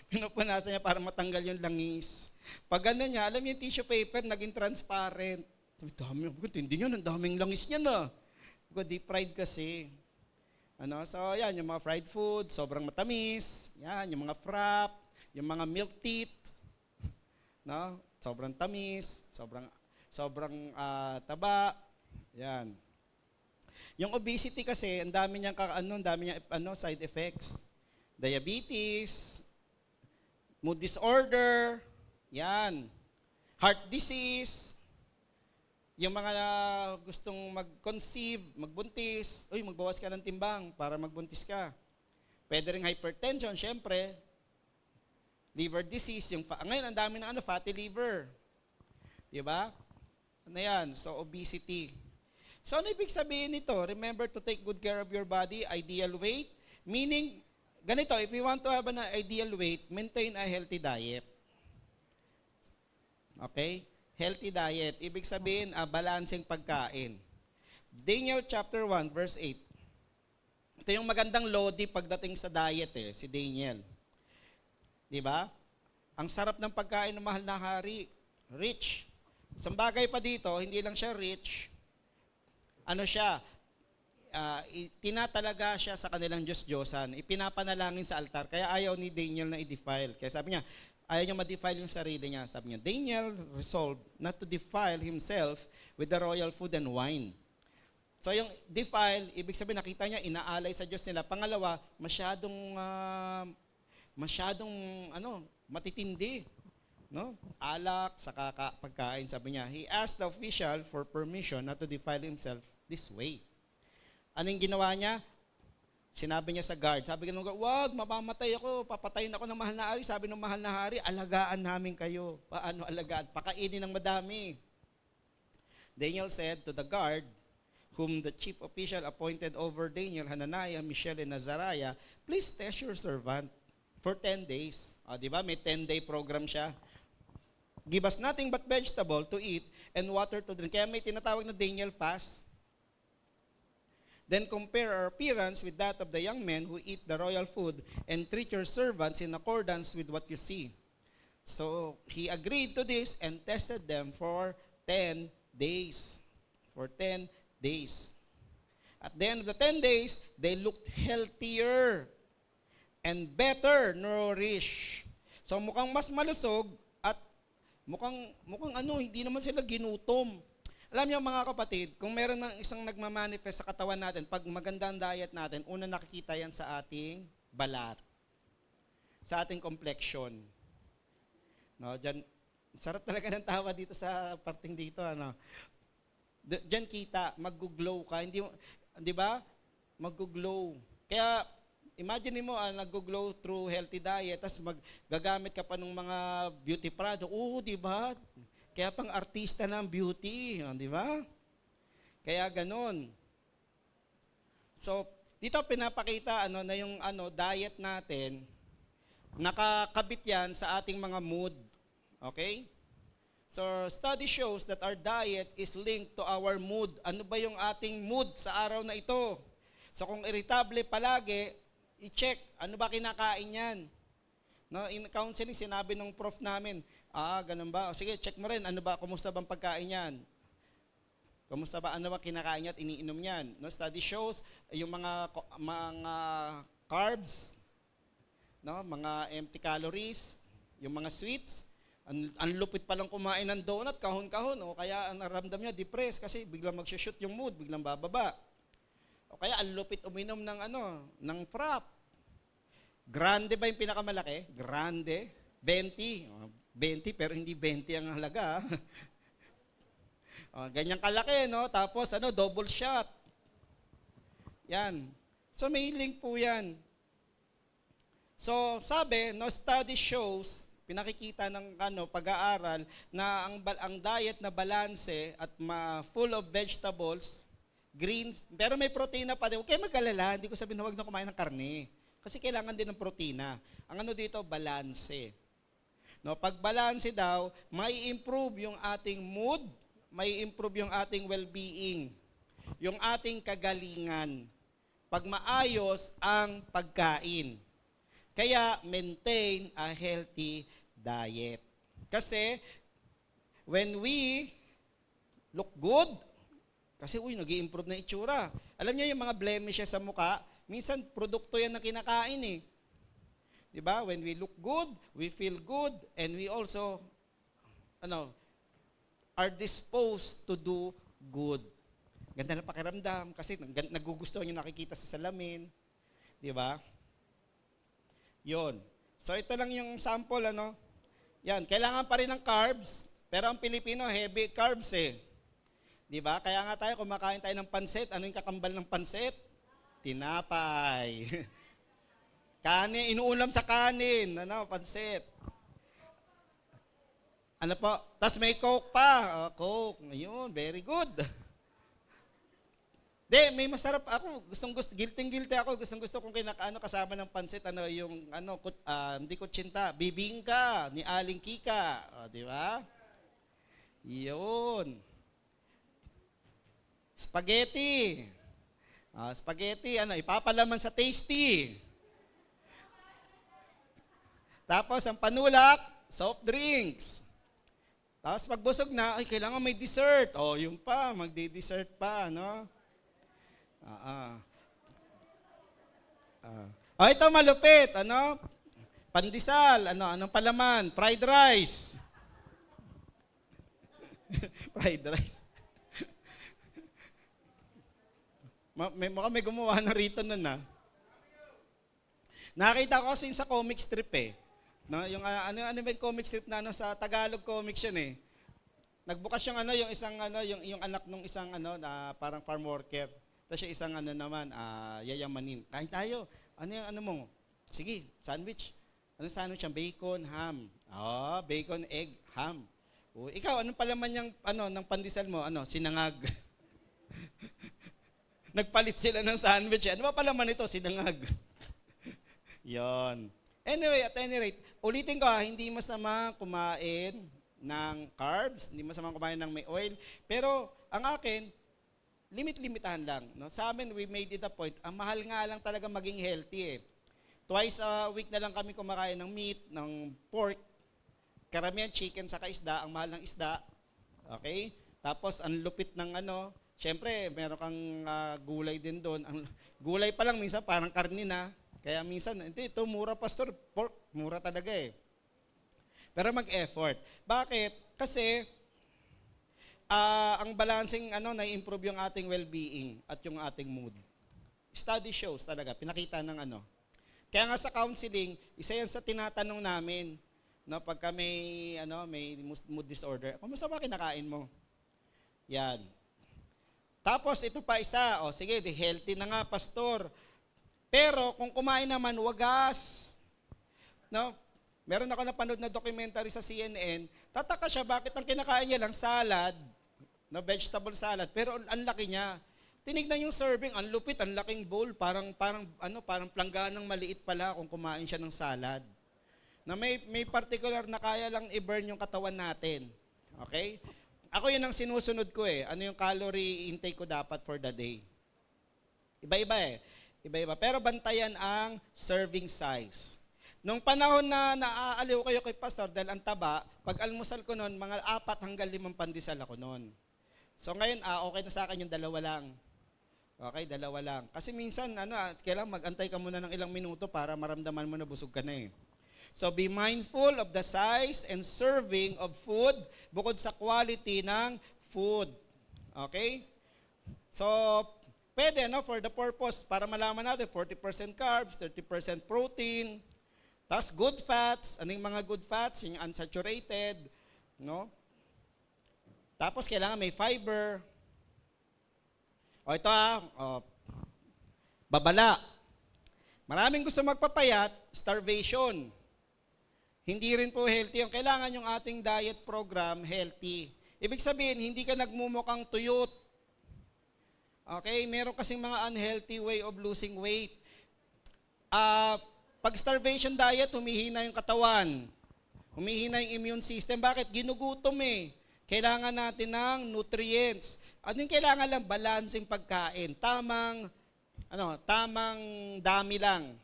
Pinupunasan niya para matanggal yung langis. Pag niya, alam niyo yung tissue paper, naging transparent. Dami, hindi yun, ang daming langis niya na. Deep fried kasi. So yan, yung mga fried food, sobrang matamis. Yan, yung mga frap, yung mga milk teeth. No? Sobrang tamis, sobrang taba. Yan. Yung obesity kasi, ang dami niyang side effects. Diabetes, mood disorder, yan. Heart disease, yung mga gustong mag-conceive, magbuntis, magbawas ka ng timbang para magbuntis ka. Pwede rin hypertension, syempre. Liver disease, ngayon ang dami ng fatty liver. 'Di ba? Yan? So obesity. So ano ibig sabihin nito? Remember to take good care of your body, ideal weight, meaning ganito, if you want to have an ideal weight, maintain a healthy diet. Okay? Healthy diet, ibig sabihin balancing pagkain. Daniel chapter 1 verse 8. Ito yung magandang lodi pagdating sa diet si Daniel. Diba? Ang sarap ng pagkain ng mahal na hari. Rich. Isang bagay pa dito, hindi lang siya rich. Tinatalaga siya sa kanilang Diyos-Diyosan. Ipinapanalangin sa altar. Kaya ayaw ni Daniel na i-defile. Kaya sabi niya, ayaw niya ma-defile yung sarili niya. Sabi niya, Daniel resolved not to defile himself with the royal food and wine. So yung defile, ibig sabihin nakita niya, inaalay sa Diyos nila. Pangalawa, masyadong matitindi, no? Alak sa pagkain, sabi niya. He asked the official for permission not to defile himself this way. Anong ginawa niya? Sinabi niya sa guard, sabi ng guard, wag, mamamatay ako, papatayin ako ng mahal na hari. Sabi ng mahal na hari, alagaan namin kayo. Paano alagaan? Pakainin ng madami. Daniel said to the guard, whom the chief official appointed over Daniel, Hananiah, Mishael, and Azariah, please test your servant for 10 days. Di ba? May 10-day program siya. Give us nothing but vegetable to eat and water to drink. Kaya may tinatawag na Daniel fast. Then compare our appearance with that of the young men who eat the royal food and treat your servants in accordance with what you see. So he agreed to this and tested them for 10 days. For 10 days. At the end of the 10 days, they looked healthier and better nourished. So mukhang mas malusog at mukhang hindi naman sila ginutom. Alam niyo mga kapatid, kung meron ng isang nagmamanifest sa katawan natin, pag maganda ang diet natin, una nakikita yan sa ating balat. Sa ating complexion. No, diyan sarap talaga ng tawa dito sa parting dito, Diyan kita, mag-glow ka, hindi 'di ba? Mag-glow. Kaya imagine mo, nag-glow through healthy diet, tapos gagamit ka pa ng mga beauty product. Di ba? Kaya pang artista ng beauty, di ba? Kaya ganun. So, dito pinapakita na yung diet natin, nakakabit yan sa ating mga mood. Okay? So, study shows that our diet is linked to our mood. Ano ba yung ating mood sa araw na ito? So, kung irritable palagi, i-check, ano ba kinakain yan? No, in counseling, sinabi ng prof namin, ganun ba? O sige, check mo rin, ano ba, kumusta bang pagkain yan? Kamusta ba? Ano ba kinakain niya at iniinom niyan? No, study shows yung mga carbs, no, mga empty calories, yung mga sweets. Ang lupit pa lang kumain ng donut, kahon-kahon, o kaya ang naramdam niya depressed kasi biglang mag-shoot yung mood, biglang bababa. O kaya ang lupit uminom ng frap. Grande ba yung pinakamalaki? Grande. 20. 20 pero hindi 20 ang halaga. Ganyan kalaki, no? Tapos double shot. Yan. So may link po yan. So sabi, no, study shows, pinakikita ng pag-aaral na ang diet na balanse at full of vegetables, greens, pero may protina pa din. Huwag kayo mag-alala, hindi ko sabihin na huwag na kumain ng karne. Kasi kailangan din ng protina. Ang dito, balanse. No, pag balanse daw, may improve yung ating mood, may improve yung ating well-being, yung ating kagalingan. Pag maayos ang pagkain. Kaya maintain a healthy diet. Kasi when we look good, kasi nag-i-improve na itsura. Alam niyo yung mga blemishes sa muka, minsan produkto yan na kinakain eh. 'Di ba? When we look good, we feel good, and we also are disposed to do good. Ganda na pakiramdam kasi nagugustuhan yung nakikita sa salamin. 'Di ba? Yon. So ito lang yung sample, Yan, kailangan pa rin ng carbs, pero ang Pilipino heavy carbs eh. 'Di ba? Kaya nga tayo kumakain tayo ng pansit. Ano yung kakambal ng pansit? Tinapay. Kanin, inuulam sa kanin, pansit. Ano po? Tas may Coke pa. Coke. Ayun, very good. May masarap ako. Guilty ako. Gusto kong kasama ng pansit, hindi kutsinta, bibingka ni Aling Kika. Di ba? Yun. Spaghetti. Spaghetti, ipapalaman sa tasty. Tapos ang panulak, soft drinks. Tapos pagbusog na, kailangan may dessert. Yun pa, magdi-dessert pa, ito malupit, Pandesal, anong palaman? Fried rice. Fried rice. May gumawa na rito nun, Nakita ko kasi sa comic strip eh. No, yung ano ba yung comic strip na sa Tagalog comics yun eh. Nagbukas yung yung isang yung anak nung isang na parang farm worker. Tapos siya isang naman yayamanin. Kain tayo. Ano yung mo? Sige, sandwich. Anong sandwich yan? Bacon, ham. Bacon, egg, ham. Ikaw, anong palaman yung ng pandesal mo? Sinangag. Nagpalit sila ng sandwich. Ano ba palaman ito? Sinangag. Yon. Anyway, at any rate, ulitin ko hindi masama kumain ng carbs, hindi masama kumain ng may oil, pero ang akin, limit-limitahan lang. No? Sa amin, we made it a point, ang mahal nga lang talaga maging healthy eh. Twice a week na lang kami kumakain ng meat, ng pork, karamihan chicken saka isda, ang mahal ng isda. Okay? Tapos, ang lupit ng syempre, meron kang gulay din doon. Ang gulay pa lang minsan parang karne na. Kaya minsan, ito mura pastor, pork, mura talaga eh. Pero mag-effort. Bakit? Kasi, ang balancing, na-improve yung ating well-being at yung ating mood. Study shows talaga, pinakita ng Kaya nga sa counseling, isa yan sa tinatanong namin, pagka may mood disorder, kumusta ba kinakain mo? Yan. Tapos ito pa isa, sige, healthy na nga, pastor. Pero kung kumain naman, wagas. Meron ako napanood na documentary sa CNN, tataka siya bakit ang kinakain niya lang salad, vegetable salad, pero ang laki niya. Tinignan yung serving, ang lupit, ang laking bowl, parang plangganang maliit pala kung kumain siya ng salad. May particular na kaya lang i-burn yung katawan natin. Okay? Ako yun ang sinusunod ko eh. Ano yung calorie intake ko dapat for the day. Iba-iba eh. Iba-iba. Pero bantayan ang serving size. Nung panahon na naaaliw kayo kay pastor dahil ang taba, pag almusal ko noon, mga 4 hanggang 5 pandesal ako noon. So ngayon, okay na sa akin yung dalawa lang. Okay, dalawa lang. Kasi minsan, kailangan mag-antay ka muna ng ilang minuto para maramdaman mo na busog ka na eh. So be mindful of the size and serving of food bukod sa quality ng food. Okay? So, pwede, for the purpose, para malaman natin, 40% carbs, 30% protein, tapos good fats, ano yung mga good fats? Yung unsaturated, no? Tapos kailangan may fiber. O ito babala. Maraming gusto magpapayat, starvation. Hindi rin po healthy. Yung kailangan yung ating diet program, healthy. Ibig sabihin, hindi ka nagmumukhang tuyot. Okay? Meron kasing mga unhealthy way of losing weight. Pag starvation diet, humihina yung katawan. Humihina yung immune system. Bakit? Ginugutom eh. Kailangan natin ng nutrients. Ano yung kailangan lang? Balancing pagkain. Tamang dami lang.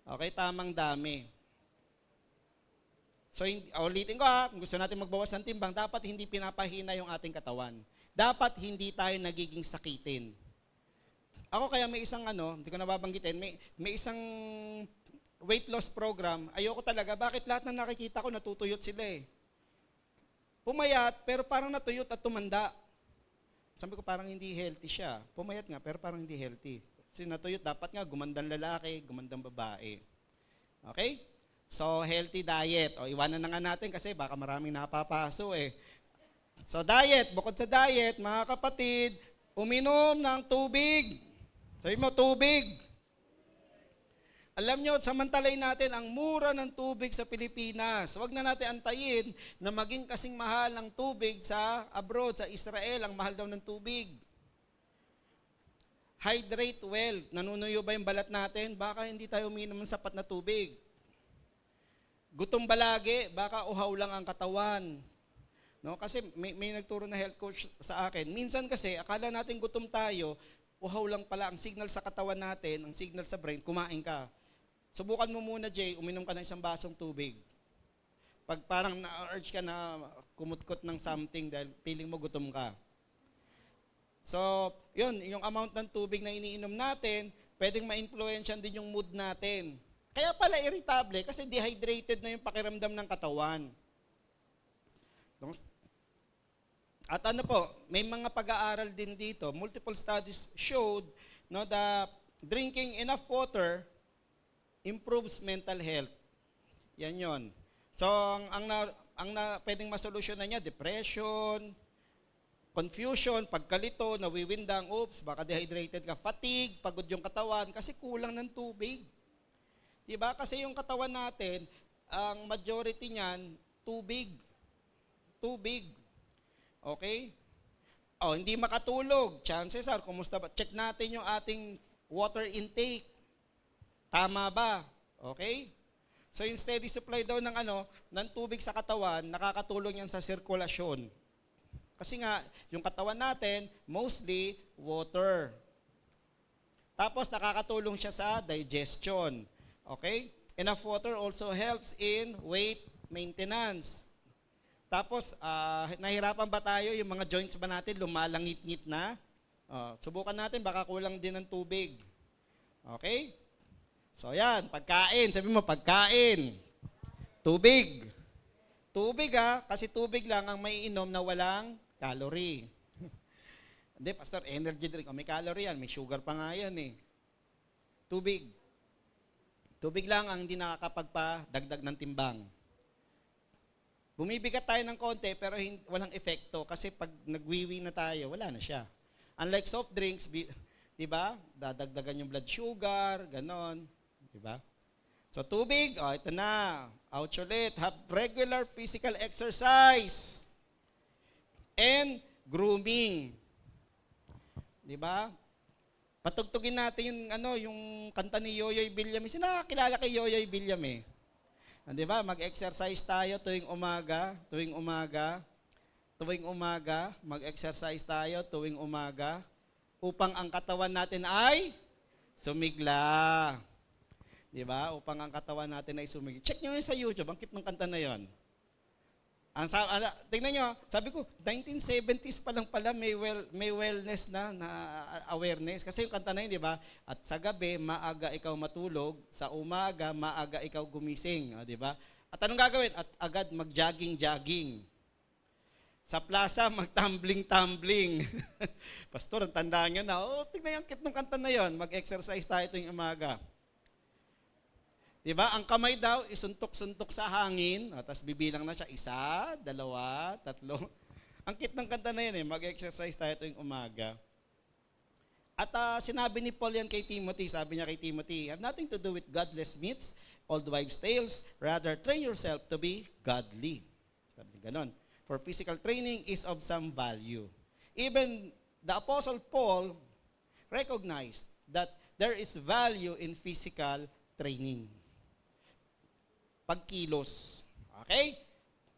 Okay? Tamang dami. So, ulitin ko kung gusto natin magbawas ng timbang, dapat hindi pinapahina yung ating katawan. Dapat hindi tayo nagiging sakitin. Ako kaya may isang hindi ko nababanggitin, may isang weight loss program, ayoko talaga. Bakit lahat ng nakikita ko natutuyot sila eh. Pumayat, pero parang natuyot at tumanda. Sabi ko parang hindi healthy siya. Pumayat nga, pero parang hindi healthy. Kasi natuyot, dapat nga gumandang lalaki, gumandang babae. Okay? So, healthy diet. O, iwanan na nga natin kasi baka maraming napapaso eh. So, diet. Bukod sa diet, mga kapatid, uminom ng tubig. Sabi mo, tubig. Alam nyo, samantalay natin ang mura ng tubig sa Pilipinas. Huwag na natin antayin na maging kasing mahal ang tubig sa abroad, sa Israel. Ang mahal daw ng tubig. Hydrate well. Nanunuyo ba yung balat natin? Baka hindi tayo uminom ng sapat na tubig. Gutom ba lagi? Baka uhaw lang ang katawan. No? Kasi may nagturo na health coach sa akin. Minsan kasi, akala natin gutom tayo, uhaw lang pala ang signal sa katawan natin, ang signal sa brain, kumain ka. Subukan mo muna, Jay, uminom ka ng isang basong tubig. Pag parang na-urge ka na kumutkot ng something dahil feeling mo gutom ka. So, yun, yung amount ng tubig na iniinom natin, pwedeng ma-influensyan din yung mood natin. Kaya pala irritable kasi dehydrated na yung pakiramdam ng katawan. At may mga pag-aaral din dito. Multiple studies showed that drinking enough water improves mental health. Yan yon. So, pwedeng masolusyonan niya, depression, confusion, pagkalito, nawiwindang, baka dehydrated ka, fatigue, pagod yung katawan, kasi kulang ng tubig. Diba? Kasi yung katawan natin, ang majority niyan, tubig. Tubig. Okay? Hindi makatulog. Chances are, kumusta ba? Check natin yung ating water intake. Tama ba? Okay? So yung steady supply daw ng tubig sa katawan, nakakatulong yan sa sirkulasyon. Kasi nga, yung katawan natin, mostly water. Tapos nakakatulong siya sa digestion. Okay? Enough water also helps in weight maintenance. Tapos, nahirapan ba tayo yung mga joints ba natin, lumalangit-ngit na? Subukan natin, baka kulang din ng tubig. Okay? So yan, pagkain. Sabi mo, pagkain. Tubig. Tubig kasi tubig lang ang may inom na walang calorie. Hindi, Pastor, energy drink. May calorie yan, may sugar pa nga yan eh. Tubig. Tubig lang ang hindi nakakapagpadagdag ng timbang. Bumibigat tayo ng konti pero walang epekto kasi pag nagwiwi na tayo, wala na siya. Unlike soft drinks, di ba? Dadagdagan yung blood sugar, ganon. Di ba? So tubig, ito na. Ouch ulit. Have regular physical exercise. And grooming. Di ba? Patugtugin natin yung kanta ni Yoyoy Villame. Sino nakakilala kay Yoyoy Villame? Di ba? Mag-exercise tayo tuwing umaga. Mag-exercise tayo tuwing umaga upang ang katawan natin ay sumigla. Di ba? Upang ang katawan natin ay sumigla. Check nyo yun sa YouTube, ang cute ng kanta na yon. Tingnan nyo, sabi ko, 1970s pa lang pala may wellness na awareness. Kasi yung kanta na yun, di ba? At sa gabi, maaga ikaw matulog, sa umaga, maaga ikaw gumising. Di ba? At anong gagawin? At agad mag-jogging-jogging. Sa plaza, mag-tumbling-tumbling. Pastor, ang tandaan nyo na, tingnan yung kit ng kanta na yon, mag-exercise tayo tuwing umaga. Diba? Ang kamay daw, isuntok-suntok sa hangin, tapos bibilang na siya, 1, 2, 3. Ang kit ng kanta na yun mag-exercise tayo tuwing umaga. At sinabi ni Paul yan kay Timothy, sabi niya kay Timothy, have nothing to do with godless myths, old wives' tales, rather train yourself to be godly. Sabi ganon. For physical training is of some value. Even the Apostle Paul recognized that there is value in physical training. Pagkilos. Okay?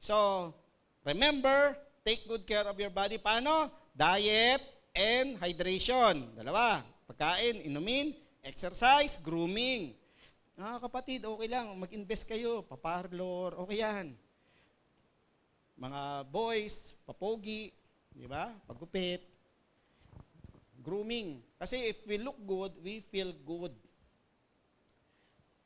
So, remember, take good care of your body. Paano? Diet and hydration. 2. Pagkain, inumin, exercise, grooming. Kapatid, okay lang. Mag-invest kayo. Paparlor, okay yan. Mga boys, papogi, di ba? Pagupit. Grooming. Kasi if we look good, we feel good.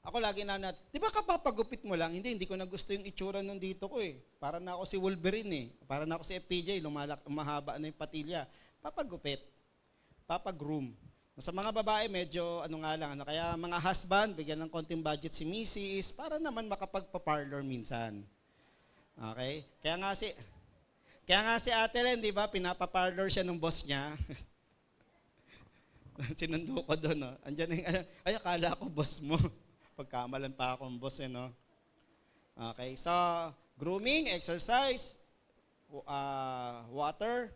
Ako lagi di ba kapapagupit mo lang? Hindi ko na gusto yung itsura nung dito ko eh. Para na ako si Wolverine eh. Para na ako si FPJ, umahaba na yung patilya. Papagupit. Papagroom. Sa mga babae, medyo kaya mga husband, bigyan ng konting budget si Mrs. para naman makapagpa-parlor minsan. Okay? Kaya nga si Ate Len, di ba, pinapa-parlor siya ng boss niya. Sinundo ko doon, no? Andiyan na yung, akala ko boss mo. Pagkamalan pa akong boss, no? Okay, so, grooming, exercise, water,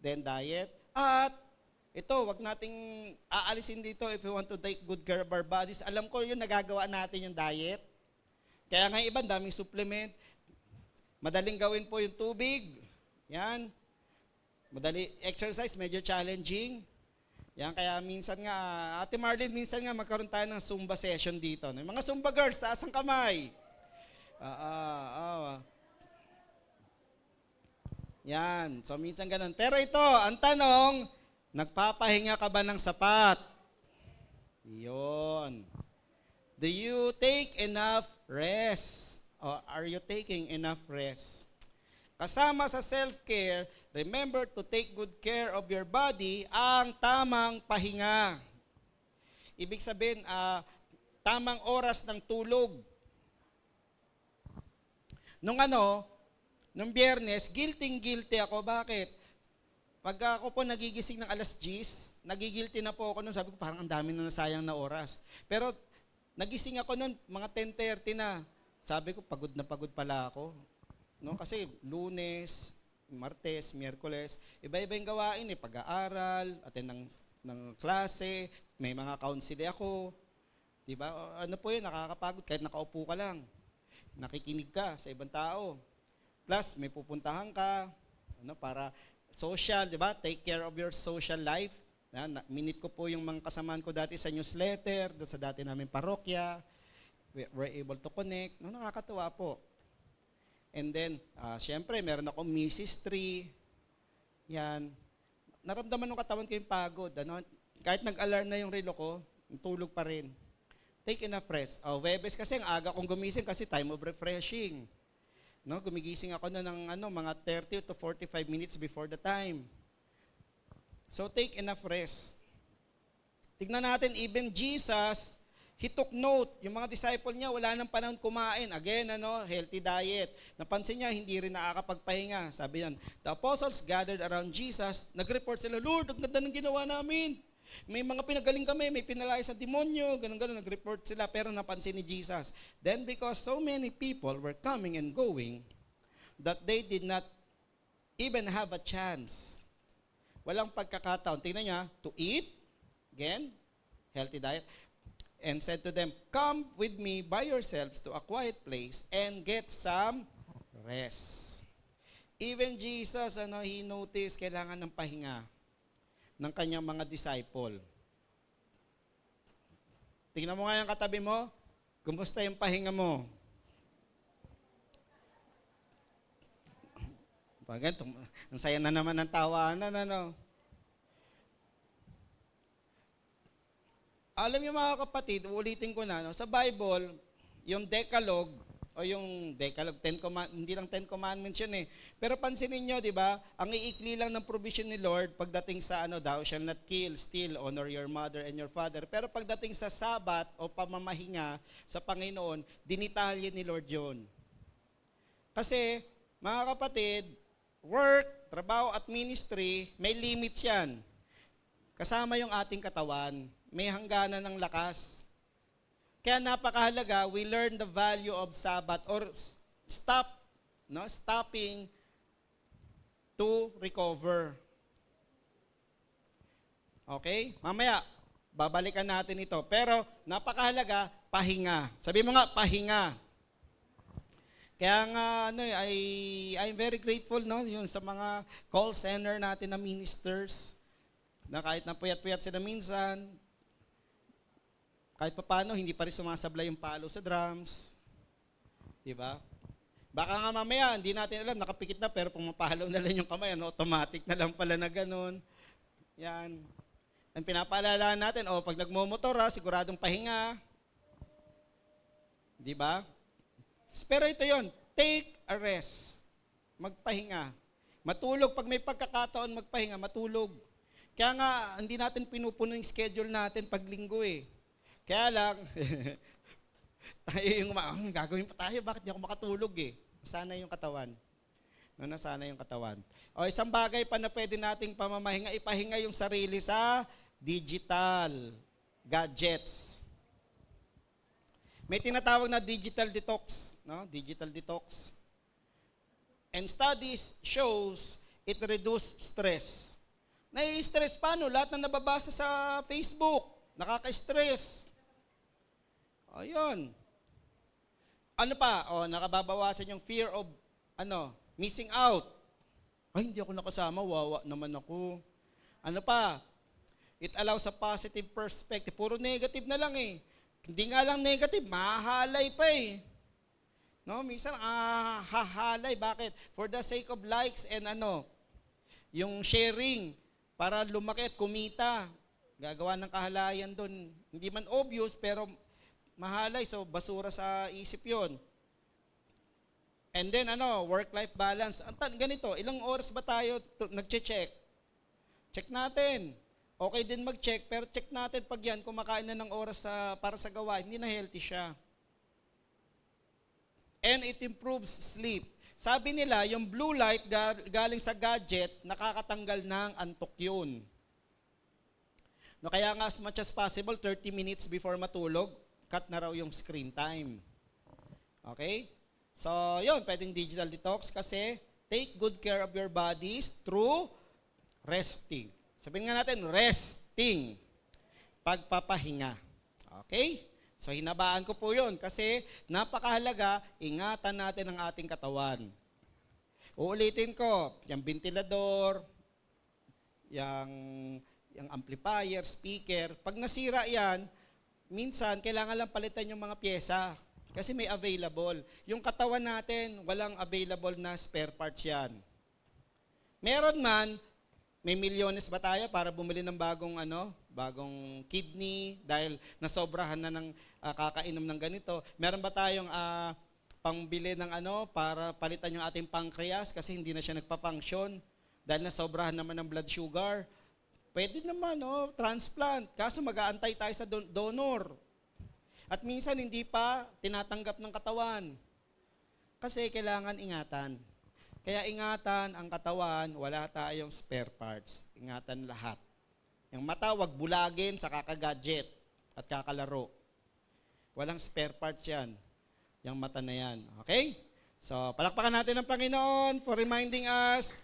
then diet, at ito, wag nating aalisin dito if we want to take good care of our bodies. Alam ko yun, nagagawa natin yung diet. Kaya nga iba, daming supplement. Madaling gawin po yung tubig. Yan. Madali, exercise, medyo challenging. Yan, kaya minsan nga, Ate Marlene, minsan nga magkaroon tayo ng Zumba session dito. Mga Zumba girls, taas ang kamay. Yan, so minsan ganun. Pero ito, ang tanong, nagpapahinga ka ba ng sapat? Yun. Do you take enough rest? Or are you taking enough rest? Kasama sa self-care, remember to take good care of your body, ang tamang pahinga. Ibig sabihin, tamang oras ng tulog. Nung Biyernes, guilty ako. Bakit? Pag ako po nagigising ng 10:00, nagigilty na po ako nun. Sabi ko, parang ang dami na nasayang na oras. Pero nagising ako nun, mga 10:30 na. Sabi ko, pagod na pagod pala ako. No? Kasi Lunes, Martes, Miyerkules, iba-iba yung gawain pag-aaral, attend ng klase, may mga counseling ako. Diba? Ano po yun, nakakapagod kahit nakaupo ka lang. Nakikinig ka sa ibang tao. Plus, may pupuntahan ka, para social, diba? Take care of your social life. Minute ko po yung mga kasamaan ko dati sa newsletter, doon sa dati namin parokya. We're able to connect. Nakakatuwa po. And then, syempre, meron akong Mrs. Tree. Yan. Naramdaman ng katawan ko yung pagod. Kahit nag-alarm na yung relo ko, tulog pa rin. Take enough rest. Webes kasi, ang aga kong gumising kasi time of refreshing. Gumigising ako na ng mga 30 to 45 minutes before the time. So, take enough rest. Tignan natin, even Jesus, He took note. Yung mga disciple niya, wala nang panahon kumain. Again, healthy diet. Napansin niya, hindi rin nakakapagpahinga. Sabi yan, the apostles gathered around Jesus. Nag-report sila, Lord, ang ganda ng ginawa namin. May mga pinagaling kami, may pinalaya sa demonyo, ganun-ganun, nag-report sila. Pero napansin ni Jesus. Then because so many people were coming and going, that they did not even have a chance. Walang pagkakataon. Tingnan niya, to eat, again, healthy diet, and said to them, come with me by yourselves to a quiet place and get some rest. Even Jesus, he noticed kailangan ng pahinga ng kanyang mga disciple. Tingnan mo nga yung katabi mo, kumusta yung pahinga mo? Ganito, ang saya na naman ng tawanan, ano. Alam niyo mga kapatid, ulitin ko na, no, sa Bible, yung Decalogue, o yung Decalogue, hindi lang 10 Commandments yun eh. Pero pansinin nyo, di ba, ang iikli lang ng provision ni Lord pagdating sa thou shall not kill, steal, honor your mother and your father. Pero pagdating sa Sabat o pamamahinga sa Panginoon, dinitalye ni Lord yun. Kasi, mga kapatid, work, trabaho at ministry, may limits yan. Kasama yung ating katawan, may hangganan ng lakas. Kaya napakahalaga, we learn the value of Sabbath or stopping to recover. Okay? Mamaya, babalikan natin ito. Pero napakahalaga, pahinga. Sabi mo nga, pahinga. Kaya nga, I'm very grateful, no, yun sa mga call center natin na ministers, na kahit na puyat-puyat sila minsan, kahit paano, hindi pa rin sumasablay yung palo sa drums. Diba? Baka nga mamaya, hindi natin alam, nakapikit na, pero pumapalo na lang yung kamay, automatic na lang pala na ganun. Yan. Ang pinapaalala natin, pag nagmumotor, siguradong pahinga. Diba? Pero ito yon, take a rest. Magpahinga. Matulog, pag may pagkakataon, magpahinga, matulog. Kaya nga, hindi natin pinupuno yung schedule natin pag linggo eh. Kaya lang, tayo yung gagawin pa tayo, bakit di ako makatulog eh? Sana yung katawan. Nasana yung katawan. O isang bagay pa na pwede nating pamamahinga, ipahinga yung sarili sa digital gadgets. May tinatawag na digital detox, no? Digital detox. And studies shows it reduce stress. Nai-stress paano? Lahat na nababasa sa Facebook, nakaka-stress. Ayun. Ano pa? Nakababawasan yung fear of, missing out. Ay, hindi ako nakasama, wawa naman ako. Ano pa? It allows a positive perspective. Puro negative na lang eh. Hindi nga lang negative, mahahalay pa eh. No, minsan hahalay. Bakit? For the sake of likes and yung sharing para lumaki at kumita. Gagawa ng kahalayan doon. Hindi man obvious, pero mahalay. So, basura sa isip yon. And then, work-life balance. Ganito, ilang oras ba tayo nag-check? Check natin. Okay din mag-check, pero check natin pag yan, kumakain na ng oras para sa gawain, hindi na healthy siya. And it improves sleep. Sabi nila, yung blue light galing sa gadget, nakakatanggal ng antok yun. No, kaya nga as much as possible, 30 minutes before matulog, cut na raw yung screen time. Okay? So, yun, pwedeng digital detox kasi take good care of your bodies through resting. Sabihin nga natin, resting. Pagpapahinga. Okay? So, hinabaan ko po yun kasi napakahalaga, ingatan natin ang ating katawan. Uulitin ko, yung ventilador, yung amplifier, speaker, pag nasira yan, minsan kailangan lang palitan yung mga pyesa kasi may available. Yung katawan natin, walang available na spare parts yan. Meron man, may milyones ba tayo para bumili ng bagong kidney dahil nasobrahan na ng kakainom ng ganito? Meron ba tayong pangbili ng para palitan yung ating pancreas kasi hindi na siya nagpa-function dahil nasobrahan naman ng blood sugar? Pwede naman, transplant. Kaso mag-aantay tayo sa donor. At minsan hindi pa tinatanggap ng katawan. Kasi kailangan ingatan. Kaya ingatan ang katawan, wala tayong spare parts. Ingatan lahat. Yung mata, wag bulagin sa kakagadget at kakalaro. Walang spare parts yan. Yung mata na yan. Okay? So, palakpakan natin ang Panginoon for reminding us.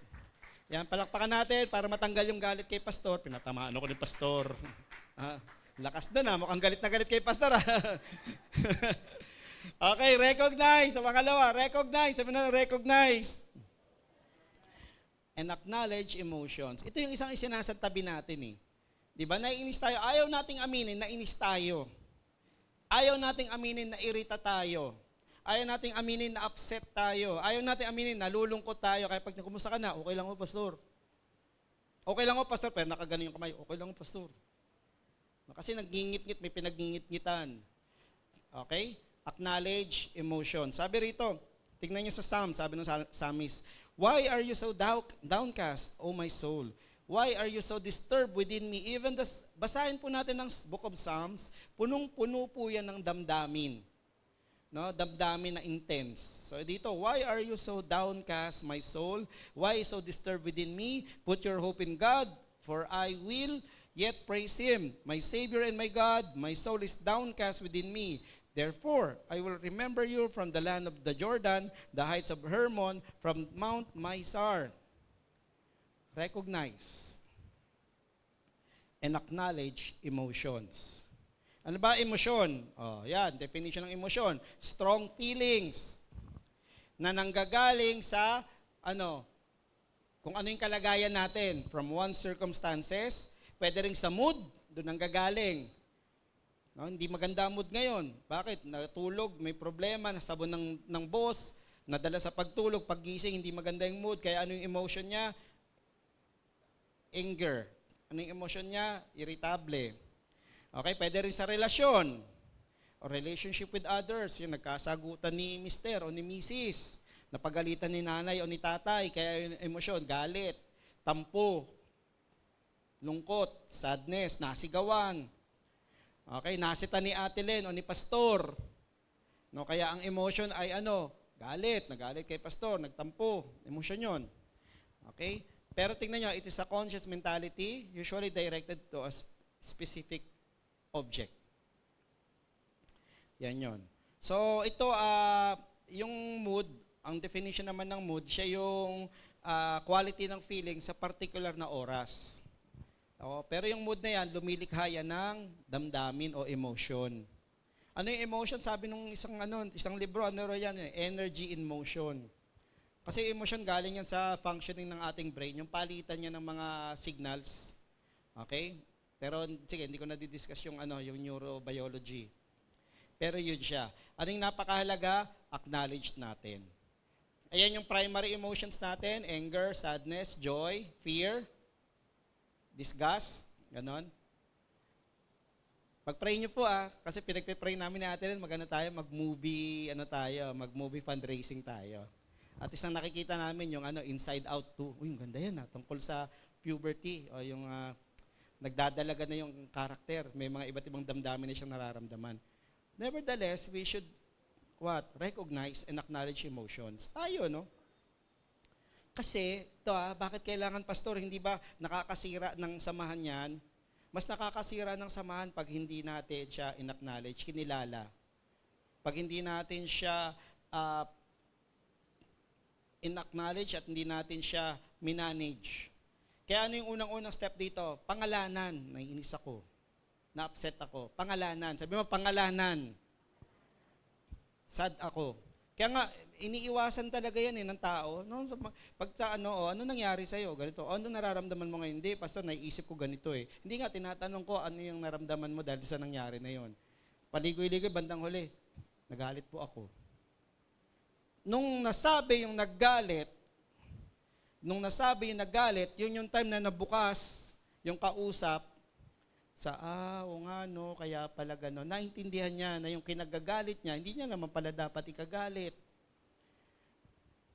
Yan, palakpakan natin para matanggal yung galit kay Pastor. Pinatamaan ako ni Pastor. Lakas doon mukhang galit na galit kay Pastor. Okay, recognize. Sa pangalawa, recognize. Sabi na, recognize. And acknowledge emotions. Ito yung isang isinasa tabi natin eh. Di ba? Naiinis tayo. Ayaw nating aminin, nainis tayo. Ayaw nating aminin, nairita tayo. Ayaw nating aminin na upset tayo. Ayaw nating aminin na nalulungkot tayo. Kaya pag kumusta ka na, okay lang ho, pastor. Okay lang ho, pastor. Pero nakaganon yung kamay, okay lang ho, pastor. Kasi nagngingit-ngit, may pinaggingit-ngitan. Okay? Acknowledge emotion. Sabi rito, tignan niyo sa Psalm, sabi ng Psalmist, why are you so downcast, O my soul? Why are you so disturbed within me? Even basahin po natin ang Book of Psalms, punong-puno po yan ng damdamin. No, damdamin na intense. So dito, why are you so downcast, my soul? Why so disturbed within me? Put your hope in God, for I will yet praise Him, my Savior and my God. My soul is downcast within me. Therefore, I will remember you from the land of the Jordan, the heights of Hermon, from Mount Mizar. Recognize and acknowledge emotions. Ano ba emosyon? Oh, yan, definition ng emosyon. Strong feelings na nanggagaling sa kung ano yung kalagayan natin from one circumstances, pwede rin sa mood, doon nanggagaling. No, hindi maganda ang mood ngayon. Bakit? Natulog, may problema, nasabon ng boss, nadala sa pagtulog, paggising, hindi maganda yung mood. Kaya ano yung emotion niya? Anger. Ano yung emotion niya? Irritable. Okay, pwede rin sa relasyon o relationship with others. Yung nagkasagutan ni Mr. o ni Mrs. Napagalitan ni nanay o ni tatay. Kaya yung emosyon, galit, tampo, lungkot, sadness, nasigawan. Okay, nasita ni Ate Len o ni Pastor. No, kaya ang emotion ay galit, nagalit kay Pastor, nagtampo. Emosyon yun. Okay? Pero tingnan nyo, it is a conscious mentality, usually directed to a specific object. Yan yun. So, ito, yung mood, ang definition naman ng mood, siya yung quality ng feeling sa particular na oras. Pero yung mood na yan, lumilikha yan ng damdamin o emotion. Ano yung emotion? Sabi nung isang libro, yan? Energy in motion. Kasi emotion galing yan sa functioning ng ating brain, yung palitan niya ng mga signals. Okay? Pero sige, hindi ko na didiscuss yung yung neurobiology. Pero yun siya. Ano yung napakahalaga? Acknowledge natin. Ayan yung primary emotions natin, anger, sadness, joy, fear, disgust, ganon. Pag-pray nyo po kasi pinagpe-pray namin ni Ate Len, mag-movie, mag-movie fundraising tayo. At isang nakikita namin yung Inside Out 2. Uy, ganda yan tungkol sa puberty o yung nagdadalaga na yung karakter. May mga iba't ibang damdamin na siyang nararamdaman. Nevertheless, we should recognize and acknowledge emotions. Tayo, no? Kasi, bakit kailangan, Pastor, hindi ba nakakasira ng samahan yan? Mas nakakasira ng samahan pag hindi natin siya in-acknowledge, kinilala. Pag hindi natin siya in-acknowledge at hindi natin siya minanage. Kaya ano yung unang-unang step dito? Pangalanan. Naiinis ako. Na-upset ako. Pangalanan. Sabi mo, pangalanan. Sad ako. Kaya nga, iniiwasan talaga yan ng tao. No? Ano nangyari sa'yo? Ganito. Ano nararamdaman mo ngayon? Hindi, Pastor, naiisip ko ganito eh. Hindi nga, tinatanong ko ano yung naramdaman mo dahil sa nangyari na yon. Paligoy-ligoy, bandang huli. Nagalit po ako. Nung nasabi yung naggalit, yun yung time na nabukas, yung kausap, kaya pala gano'n. Naintindihan niya na yung kinagagalit niya, hindi niya naman pala dapat ikagalit.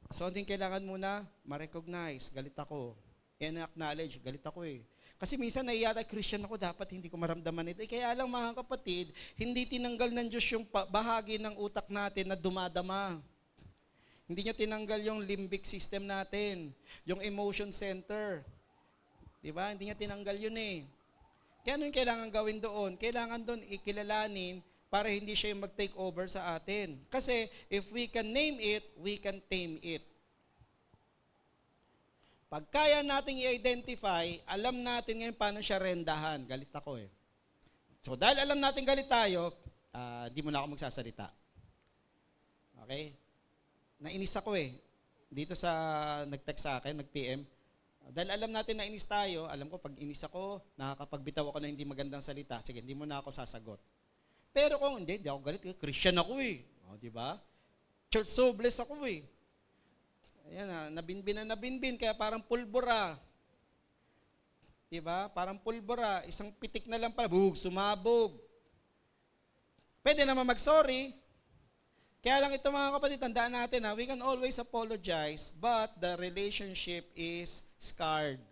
So, hindi kailangan muna ma-recognize, galit ako. I-acknowledge, galit ako eh. Kasi minsan naiyata, Christian ako, dapat hindi ko maramdaman ito. Kaya lang mga kapatid, hindi tinanggal ng Diyos yung bahagi ng utak natin na dumadama. Hindi niya tinanggal yung limbic system natin, yung emotion center. Diba? Hindi niya tinanggal yun eh. Kaya ano yung kailangan gawin doon? Kailangan doon ikilalanin para hindi siya yung mag-take over sa atin. Kasi if we can name it, we can tame it. Pag kaya nating i-identify, alam natin ngayon paano siya rendahan. Galit ako eh. So dahil alam natin galit tayo, di mo na ako magsasalita. Okay? Nainis ako eh. Dito sa nag-text sa akin, nag-PM. Dahil alam natin na inis tayo, alam ko pag inis ako, nakakapagbitaw ako na hindi magandang salita, sige, hindi mo na ako sasagot. Pero kung hindi ako galit, Christian ako eh. O, di ba? Church so blessed ako eh. Ayan na nabinbin, kaya parang pulbura. Diba? Parang pulbura, isang pitik na lang pala, sumabog. Pwede naman mag-sorry. Kaya lang ito mga kapatid, tandaan natin we can always apologize, but the relationship is scarred.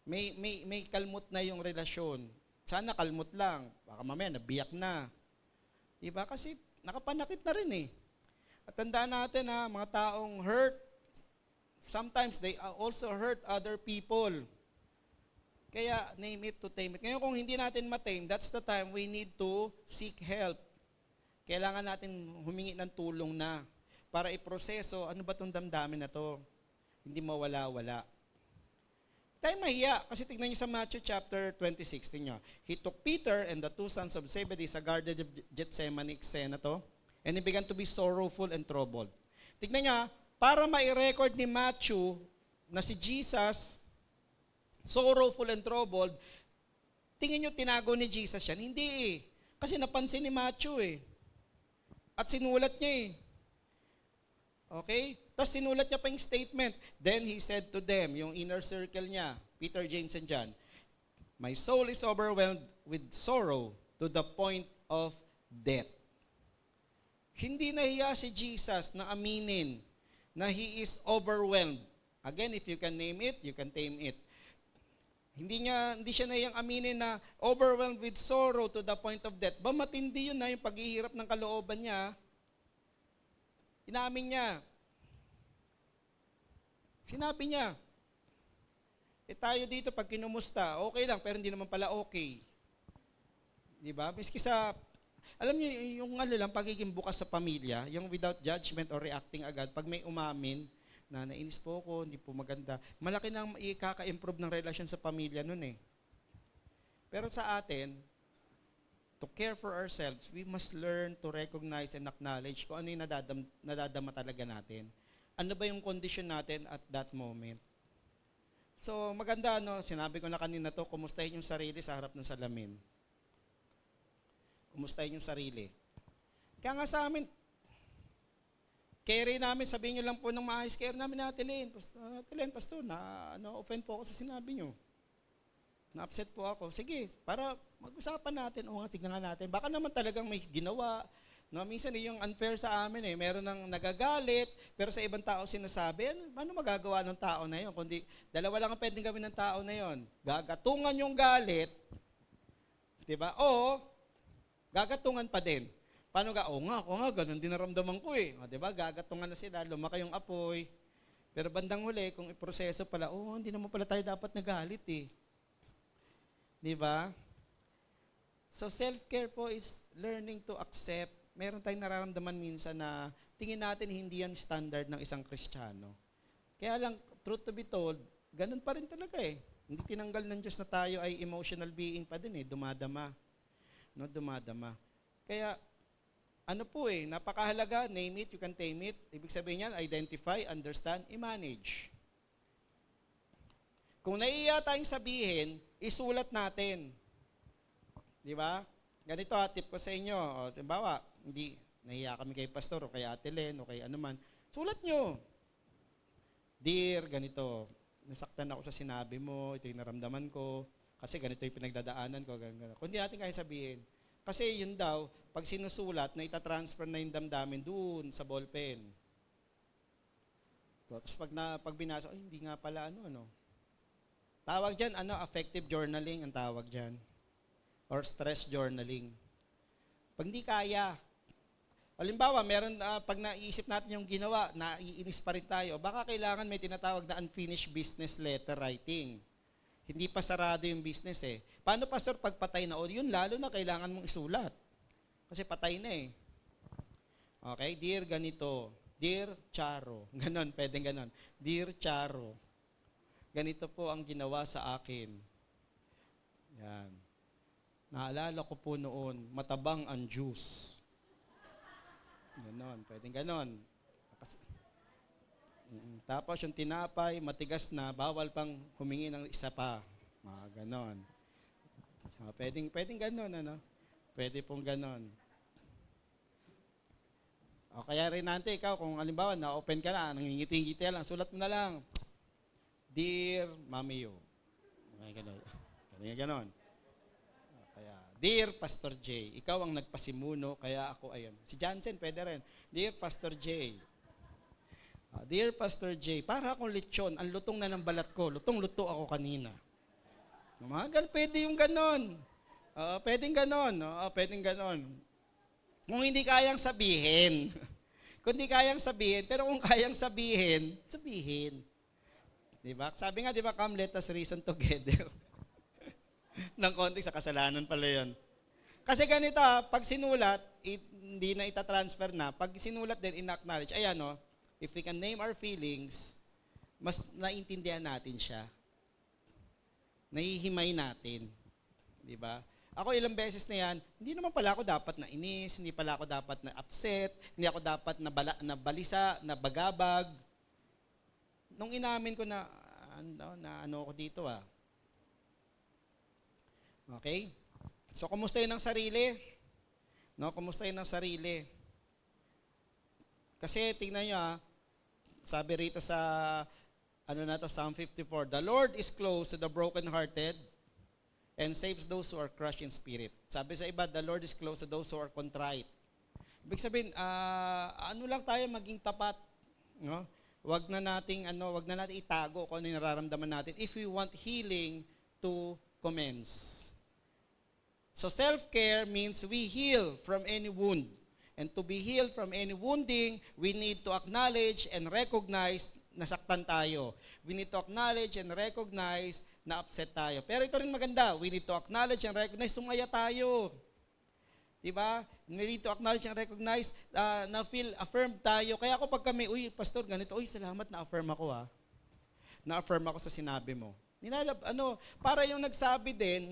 May kalmot na yung relasyon. Sana kalmot lang. Baka mamaya nabiyak na. Diba? Kasi nakapanakit na rin eh. At tandaan natin mga taong hurt, sometimes they also hurt other people. Kaya name it to tame it. Ngayon kung hindi natin matame, that's the time we need to seek help. Kailangan natin humingi ng tulong na para iproseso, ano ba itong damdamin na to? Hindi mawala-wala. Tayo mahiya, kasi tignan niyo sa Matthew chapter 26, tingnan niyo. He took Peter and the two sons of Zebedee sa Garden of Gethsemane, eksena to, and he began to be sorrowful and troubled. Tignan niyo, para mai-record ni Matthew na si Jesus, sorrowful and troubled, tingin niyo tinago ni Jesus yan? Hindi eh. Kasi napansin ni Matthew eh. At sinulat niya eh. Okay? Tapos sinulat niya pa yung statement. Then he said to them, yung inner circle niya, Peter, James, and John, my soul is overwhelmed with sorrow to the point of death. Hindi nahiya si Jesus na aminin na he is overwhelmed. Again, if you can name it, you can tame it. Hindi siya nahiyang aminin na overwhelmed with sorrow to the point of death. Ba matindi yun na yung paghihirap ng kalooban niya. Inamin niya. Sinabi niya, tayo dito pag kinumusta, okay lang, pero hindi naman pala okay. Di ba? Miski sa, alam niyo, yung lang, pagiging bukas sa pamilya, yung without judgment or reacting agad, pag may umamin, na nainis po ako, hindi po maganda, malaki nang ikaka-improve ng relasyon sa pamilya nun eh. Pero sa atin, to care for ourselves, we must learn to recognize and acknowledge kung ano yung nadadama talaga natin. Ano ba yung condition natin at that moment. So maganda, sinabi ko na kanina to, kumustahin yung sarili sa harap ng salamin. Kumustahin yung sarili. Kaya nga sa amin, carry namin, sabihin nyo lang po ng maayos, care namin na Atilen, Pastor, na-offend po ako sa sinabi nyo. Na-upset po ako. Sige, para mag-usapan natin, tignan nga natin. Baka naman talagang may ginawa. Minsan yung unfair sa amin meron nang nagagalit, pero sa ibang tao sinasabi, ano magagawa ng tao na yun? Kundi, dalawa lang ang pwedeng gawin ng tao na yun. Gagatungan yung galit, di ba? O, gagatungan pa din. Paano ako nga, ganun din naramdaman ko eh. O, diba, gagatungan na sila, lumaki yung apoy. Pero bandang huli, kung iproseso pala, hindi naman pala tayo dapat nagalit eh. Diba? So self-care po is learning to accept. Meron tayong nararamdaman minsan na tingin natin hindi yan standard ng isang Kristiyano. Kaya lang, truth to be told, ganun pa rin talaga eh. Hindi tinanggal ng Diyos na tayo ay emotional being pa din eh, dumadama. Dumadama. Kaya, napakahalaga, name it, you can tame it. Ibig sabihin yan, identify, understand, i-manage. Kung naiiya tayong sabihin, isulat natin. Di ba? Ganito tip ko sa inyo. Halimbawa, hindi, nahiya kami kay Pastor o kay Ate Len o kay anuman. Sulat nyo. Dear, ganito, nasaktan ako sa sinabi mo, ito yung naramdaman ko, kasi ganito yung pinagdadaanan ko, ganito. Kung hindi natin kaya sabihin, kasi yun daw, pag sinusulat, na itatransfer na yung damdamin doon sa ballpen. Tapos pag binasa, hindi nga pala Tawag dyan, affective journaling ang tawag dyan. Or stress journaling. Pag hindi kaya, halimbawa, pag naisip natin yung ginawa, naiinis pa rin tayo, baka kailangan may tinatawag na unfinished business letter writing. Hindi pa sarado yung business eh. Paano, Pastor, pag patay na? O yun, lalo na kailangan mong isulat. Kasi patay na eh. Okay, dear ganito, dear Charo, ganon, pwedeng ganon. Dear Charo, ganito po ang ginawa sa akin. Yan. Naalala ko po noon, matabang ang juice. Ganon, pwedeng ganon. Tapos yung tinapay, matigas na, bawal pang humingi ng isa pa. Mga ganon. Pwedeng ganon, Pwede pong ganon. O kaya Renante, ikaw, kung halimbawa, na-open ka na, nangingiti-ngiti lang, sulat mo na lang, Dear Mami Yo. Okay, gano'n. Gano'n. Kaya, Dear Pastor J, ikaw ang nagpasimuno, kaya ako, ayun. Si Jansen, pwede rin. Dear Pastor J, Dear Pastor J, para akong lechon, ang lutong na ng balat ko, lutong-luto ako kanina. Pwede yung ganon. Pwedeng ganon. Pwedeng ganon. Kung hindi kayang sabihin. Kung hindi kayang sabihin, pero kung kayang sabihin, sabihin. Diba? Sabi nga, diba, come let us reason together. Ng konti sa kasalanan pala yun. Kasi ganito, pag sinulat, hindi na itatransfer na. Pag sinulat din, in-acknowledge, ayan o, if we can name our feelings, mas naintindihan natin siya. Nahihimay natin. Diba? Ako ilang beses na yan, hindi naman pala ako dapat na inis, hindi pala ako dapat na upset, hindi ako dapat na balisa, na bagabag. Nung inamin ko na ano ako dito Okay? So, kumustahin ang sarili? No, kumustahin ang sarili? Kasi, tingnan nyo sabi rito sa, Psalm 54, The Lord is close to the brokenhearted and saves those who are crushed in spirit. Sabi sa iba, the Lord is close to those who are contrite. Ibig sabihin, lang tayo maging tapat, no? Wag na nating itago kung ano yung nararamdaman natin if we want healing to commence. So self-care means we heal from any wound. And to be healed from any wounding, we need to acknowledge and recognize na saktan tayo. We need to acknowledge and recognize na upset tayo. Pero ito rin maganda, we need to acknowledge and recognize sumaya tayo. Diba? We need to acknowledge and recognize na feel affirmed tayo. Kaya ako pag kami, pastor, ganito, salamat na-affirm ako Na-affirm ako sa sinabi mo. Para yung nagsabi din,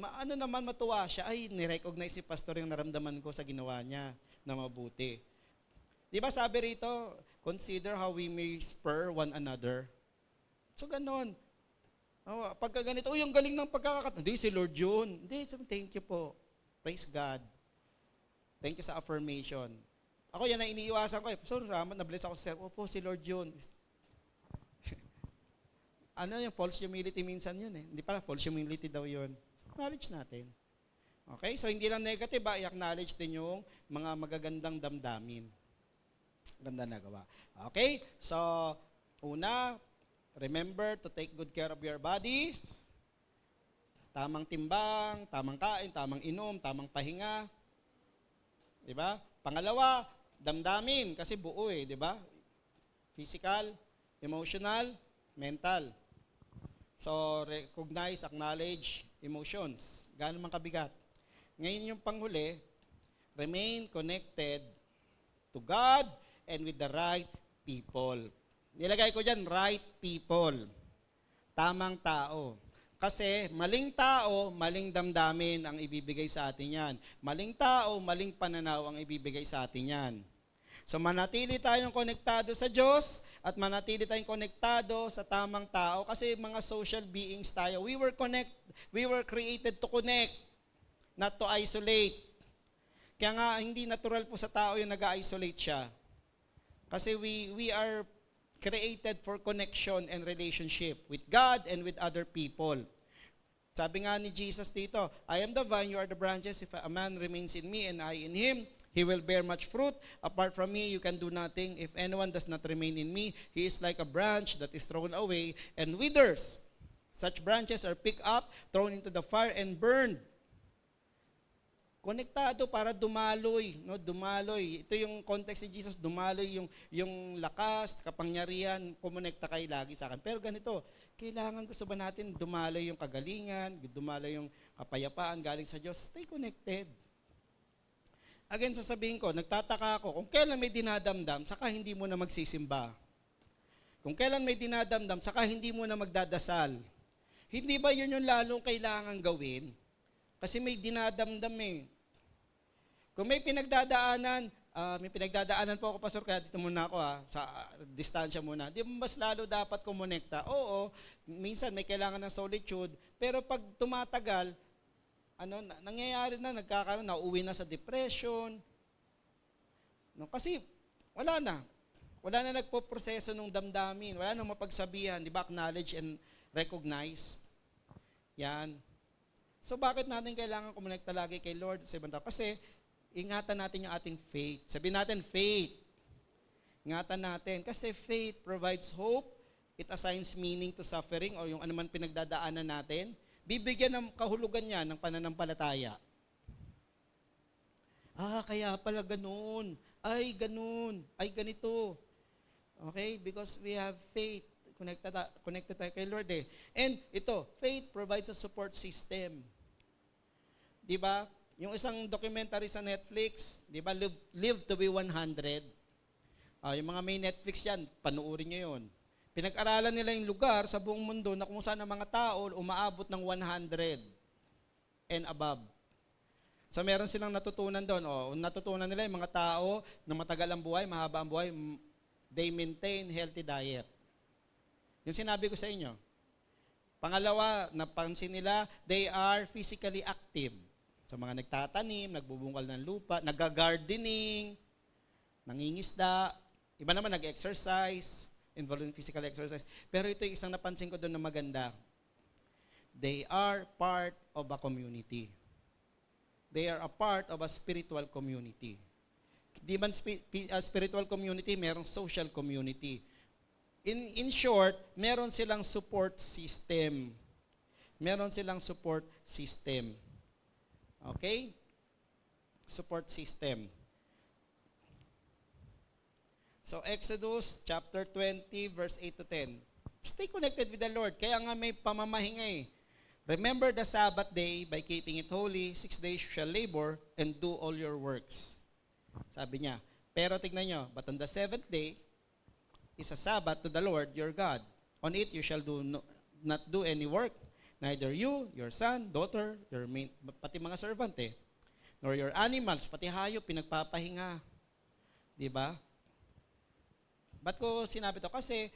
matuwa siya, ni-recognize si pastor yung naramdaman ko sa ginawa niya na mabuti. Diba sabi rito, consider how we may spur one another. So ganon. Pagka ganito, yung galing ng hindi, si Lord yun. Hindi, thank you po. Praise God. Thank you sa affirmation. Ako yan na iniiwasan ko. So, na-bless ako sa sir. Opo, si Lord yun. Yung false humility minsan yun Hindi pala, false humility daw yun. Acknowledge natin. Okay? So, hindi lang negative i-acknowledge din yung mga magagandang damdamin. Ganda na gawa. Okay? So, una, remember to take good care of your body. Tamang timbang, tamang kain, tamang inom, tamang pahinga. Diba? Pangalawa, damdamin kasi buo diba? Physical, emotional, mental. So, recognize, acknowledge emotions. Gaano man kabigat. Ngayon yung panghuli, remain connected to God and with the right people. Nilagay ko dyan, right people. Tamang tao. Kasi maling tao, maling damdamin ang ibibigay sa atin yan. Maling tao, maling pananaw ang ibibigay sa atin yan. So manatili tayong konektado sa Diyos at manatili tayong konektado sa tamang tao kasi mga social beings tayo. We were created to connect, not to isolate. Kaya nga hindi natural po sa tao yung nag-isolate siya. Kasi we are created for connection and relationship with God and with other people. Sabi nga ni Jesus dito, I am the vine, you are the branches. If a man remains in me and I in him, he will bear much fruit. Apart from me, you can do nothing. If anyone does not remain in me, he is like a branch that is thrown away and withers. Such branches are picked up, thrown into the fire, and burned. Konektado para dumaloy, no? Dumaloy. Ito yung context ni Jesus, dumaloy yung lakas, kapangyarihan, kumonekta kayo lagi sa akin. Pero ganito, kailangan gusto ba natin dumaloy yung kagalingan, dumaloy yung kapayapaan galing sa Diyos? Stay connected. Again, sasabihin ko, nagtataka ako, kung kailan may dinadamdam, saka hindi mo na magsisimba. Kung kailan may dinadamdam, saka hindi mo na magdadasal. Hindi ba yun yung lalong kailangan gawin? Kasi may dinadamdam Kung may pinagdadaanan po ako, Pastor, kaya dito muna ako sa distansya muna. Di ba mas lalo dapat kumonekta? Oo, minsan may kailangan ng solitude, pero pag tumatagal, nangyayari na, nauuwi na sa depression. No, kasi wala na. Wala na nagpo-proseso ng damdamin. Wala nang mapagsabihan, di ba? Acknowledge and recognize. Yan. So bakit natin kailangan kumonekta lagi kay Lord sa ibang tao? Kasi ingatan natin yung ating faith. Sabihin natin, faith. Ingatan natin. Kasi faith provides hope. It assigns meaning to suffering o yung anuman pinagdadaanan natin. Bibigyan ng kahulugan niya ng pananampalataya. Kaya pala ganun. Ay, ganun. Ay, ganito. Okay? Because we have faith. Connected tayo kay Lord eh. And ito, faith provides a support system. Di ba? Yung isang documentary sa Netflix, di ba? Live to be 100. Yung mga may Netflix yan, panuorin nyo yun. Pinag-aralan nila yung lugar sa buong mundo na kung saan ang mga tao umaabot ng 100 and above. So meron silang natutunan doon. Natutunan nila yung mga tao na matagal ang buhay, mahaba ang buhay, they maintain healthy diet. Yung sinabi ko sa inyo. Pangalawa, napansin nila, they are physically active. So mga nagtatanim, nagbubungkal ng lupa, nag-gardening, nangingisda, iba naman nag-exercise, involved in physical exercise. Pero ito yung isang napansin ko doon na maganda. They are part of a community. They are a part of a spiritual community. Di man spiritual community, merong social community. In short, meron silang support system. Meron silang support system. Okay? Support system. So Exodus chapter 20 verse 8 to 10. Stay connected with the Lord. Kaya nga may pamamahinga eh. Remember the Sabbath day by keeping it holy. 6 days you shall labor and do all your works. Sabi niya. Pero tignan nyo, but on the seventh day is a Sabbath to the Lord your God. On it you shall not do any work, neither you, your son, daughter, pati mga servant nor your animals, pati hayop, pinagpapahinga. Diba? Ba't ko sinabi to? Kasi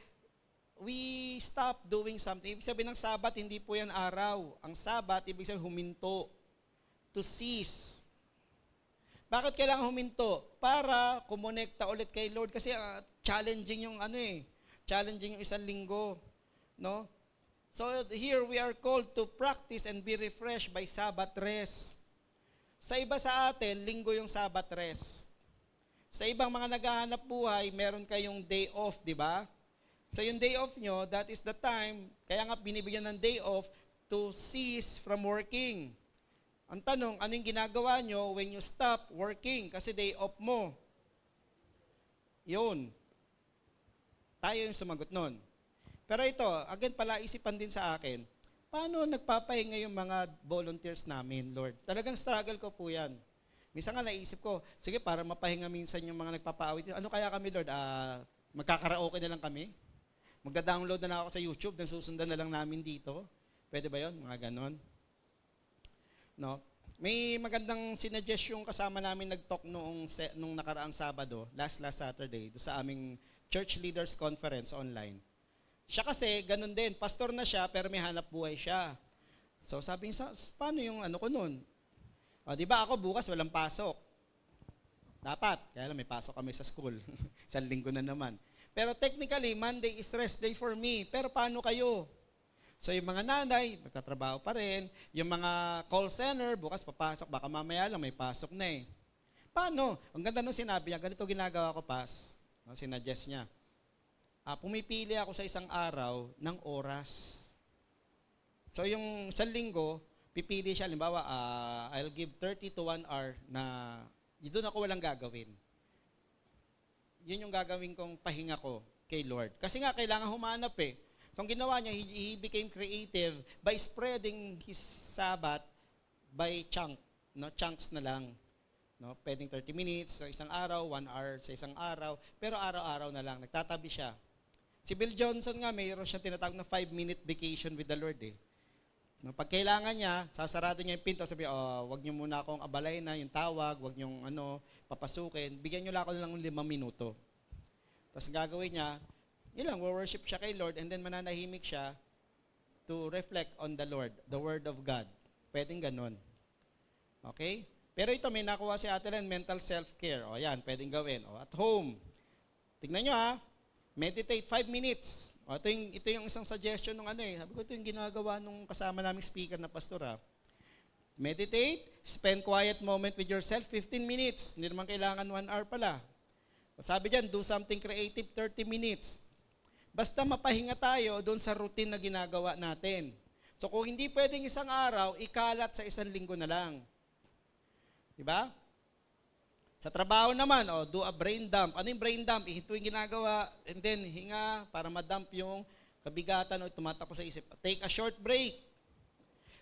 we stop doing something. Ibig sabihin ng Sabat, hindi po yan araw. Ang Sabat, ibig sabihin huminto. To cease. Bakit kailangan huminto? Para kumonekta ulit kay Lord. Kasi challenging yung challenging yung isang linggo. No? So here we are called to practice and be refreshed by Sabbath rest. Sa iba sa atin, linggo yung Sabbath rest. Sa ibang mga naghahanap buhay, meron kayong day off, di ba? So yung day off nyo, that is the time, kaya nga binibigyan ng day off to cease from working. Ang tanong, ano yung ginagawa nyo when you stop working? Kasi day off mo. Yun. Tayo yung sumagot nun. Pero ito, again pala, isipan din sa akin, paano nagpapahinga yung mga volunteers namin, Lord? Talagang struggle ko po yan. Minsan nga naisip ko, sige, para mapahinga minsan yung mga nagpapaawit. Ano kaya kami, Lord? Magkakaraoke na lang kami? Magda-download na lang ako sa YouTube, then susundan na lang namin dito. Pwede ba yun? Mga ganon. No? May magandang sinuggest yung kasama namin nag-talk nung nakaraang Sabado, last Saturday, do sa aming Church Leaders Conference online. Siya kasi, ganun din. Pastor na siya, pero may hanap buhay siya. So sabi niya, paano yung ko nun? Di ba ako bukas walang pasok? Dapat. Kaya lang may pasok kami sa school. Isang linggo na naman. Pero technically, Monday is rest day for me. Pero paano kayo? So yung mga nanay, nagtatrabaho pa rin. Yung mga call center, bukas papasok. Baka mamaya lang may pasok na eh. Paano? Ang ganda nung sinabi niya, ganito ginagawa ko pas. Sinuggest niya. Pumipili ako sa isang araw ng oras. So yung isang linggo, pipili siya, halimbawa, I'll give 30 to 1 hour na doon ako walang gagawin. Yun yung gagawin kong pahinga ko kay Lord. Kasi nga, kailangan humanap eh. So, ang ginawa niya, he became creative by spreading his Sabbath by chunks na lang. No? Pwedeng 30 minutes sa isang araw, 1 hour sa isang araw, pero araw-araw na lang. Nagtatabi siya. Si Bill Johnson nga, mayroon siya tinatawag na 5-minute vacation with the Lord eh. No, pag kailangan niya, sasarado niya yung pinto, sabi, wag niyo muna akong abalayin na yung tawag, wag niyo papasukin, bigyan niyo lang ako ng 5 minuto. Tapos gagawin niya, yun lang, worship siya kay Lord, and then mananahimik siya to reflect on the Lord, the Word of God. Pwedeng ganon. Okay? Pero ito, may nakuha si Ate Len, mental self-care. O yan, pwedeng gawin. O, at home, Tignan nyo ha. Meditate 5 minutes. O, ito yung isang suggestion ng ano eh. Sabi ko, ito yung ginagawa nung kasama naming speaker na pastor ha. Meditate, spend quiet moment with yourself, 15 minutes. Hindi naman kailangan 1 hour pala. O, sabi dyan, do something creative, 30 minutes. Basta mapahinga tayo doon sa routine na ginagawa natin. So kung hindi pwedeng isang araw, ikalat sa 1 linggo na lang. Diba? Sa trabaho naman, do a brain dump. Ano yung brain dump? Ito yung ginagawa, and then hinga para madump yung kabigatan o tumatakbo sa isip. Take a short break.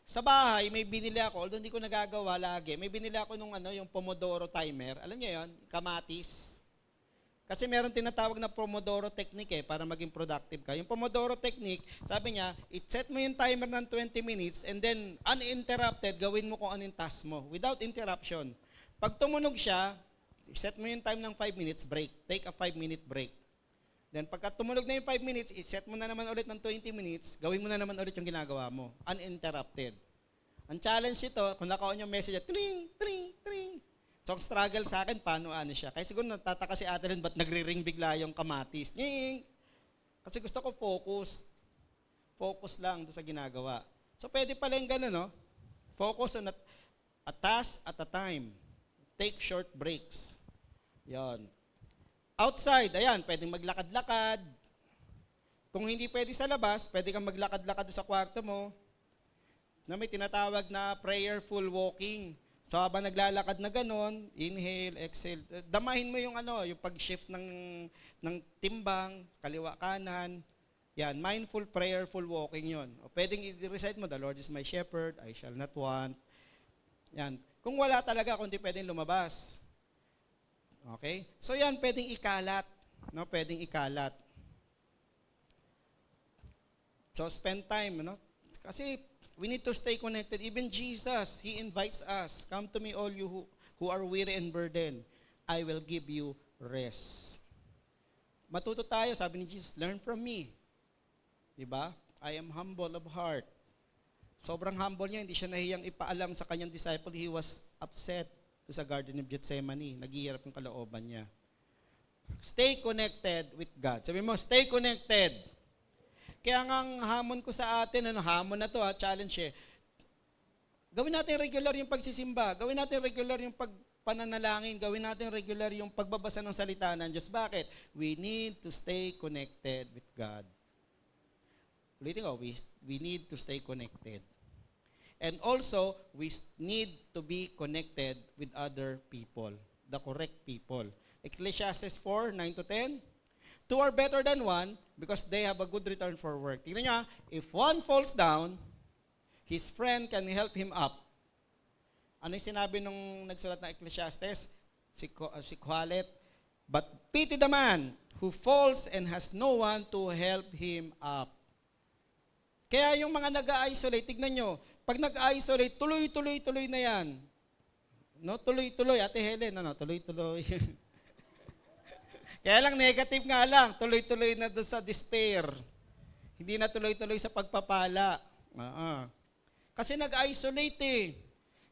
Sa bahay, may binili ako, although hindi ko nagagawa lagi, may binili ako yung Pomodoro timer. Alam niyo yon, kamatis. Kasi meron tinatawag na Pomodoro technique para maging productive ka. Yung Pomodoro technique, sabi niya, i-set mo yung timer ng 20 minutes and then uninterrupted, gawin mo kung anong task mo without interruption. Pag tumunog siya, i-set mo yung time ng 5 minutes, break. Take a 5-minute break. Then pagka tumunog na yung 5 minutes, i-set mo na naman ulit ng 20 minutes, gawin mo na naman ulit yung ginagawa mo. Uninterrupted. Ang challenge ito, kung naka-on yung message, tring, tring, tring. So, ang struggle sa akin, paano siya? Kaya siguro natataka si Ate Lynn, ba't nagre-ring bigla yung kamatis? Nying! Kasi gusto ko focus. Focus lang doon sa ginagawa. So, pwede pala yung gano'n, no? Focus on a task at a time. Take short breaks. Yan. Outside, ayan, pwedeng maglakad-lakad. Kung hindi pwede sa labas, pwede kang maglakad-lakad sa kwarto mo na may tinatawag na prayerful walking. So habang naglalakad na ganon, inhale, exhale, damahin mo yung yung pag-shift ng timbang, kaliwa kanan. Yan, mindful, prayerful walking yon. O pwedeng i-recite mo, the Lord is my shepherd, I shall not want. Yan. Kung wala talaga, kung di pwedeng lumabas. Okay? So yan, pwedeng ikalat. No? Pwedeng ikalat. So spend time, no? Kasi we need to stay connected. Even Jesus, He invites us, come to me all you who are weary and burdened. I will give you rest. Matuto tayo, sabi ni Jesus, learn from me. Diba? I am humble of heart. Sobrang humble niya, hindi siya nahiyang ipaalam sa kanyang disciple. He was upset sa Garden of Gethsemane. Naghihirap yung kalooban niya. Stay connected with God. Sabi mo, stay connected. Kaya nga ang hamon ko sa atin, hamon na to, challenge gawin natin regular yung pagsisimba, gawin natin regular yung pagpananalangin, gawin natin regular yung pagbabasa ng salita ng Diyos. Bakit? We need to stay connected with God. Ulitin ko, we need to stay connected. And also, we need to be connected with other people, the correct people. Ecclesiastes 4, 9-10. 2 are better than 1 because they have a good return for work. Tingnan nyo, if one falls down, his friend can help him up. Ano yung sinabi nung nagsulat ng Ecclesiastes? Si Kohelet. But pity the man who falls and has no one to help him up. Kaya yung mga nag-isolate, tignan nyo, pag nag-isolate, tuloy-tuloy na yan. No, tuloy-tuloy. Ate Helen, tuloy-tuloy. Kaya lang negative nga lang, tuloy-tuloy na doon sa despair. Hindi na tuloy-tuloy sa pagpapala. Kasi nag-isolate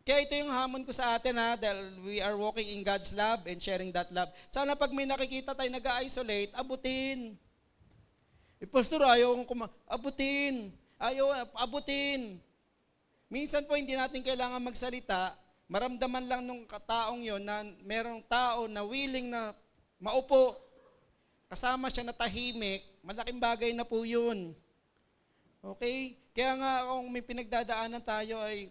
Kaya ito yung hamon ko sa atin dahil we are walking in God's love and sharing that love. Sana pag may nakikita tayo nag-isolate, abutin. Pastor, ayaw abutin. Abutin. Minsan po hindi natin kailangan magsalita, maramdaman lang nung taong yon na merong tao na willing na maupo, kasama siya na tahimik, malaking bagay na po yun. Okay? Kaya nga kung may pinagdadaanan tayo ay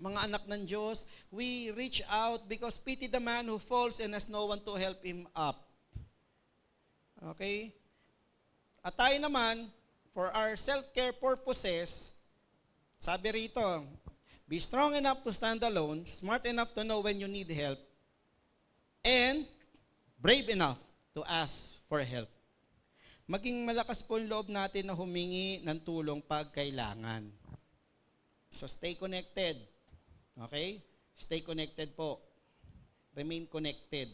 mga anak ng Diyos, we reach out because pity the man who falls and has no one to help him up. Okay? At tayo naman, for our self-care purposes, sabi rito, be strong enough to stand alone, smart enough to know when you need help, and brave enough to ask for help. Maging malakas po yung loob natin na humingi ng tulong pag kailangan. So stay connected. Okay? Stay connected po. Remain connected.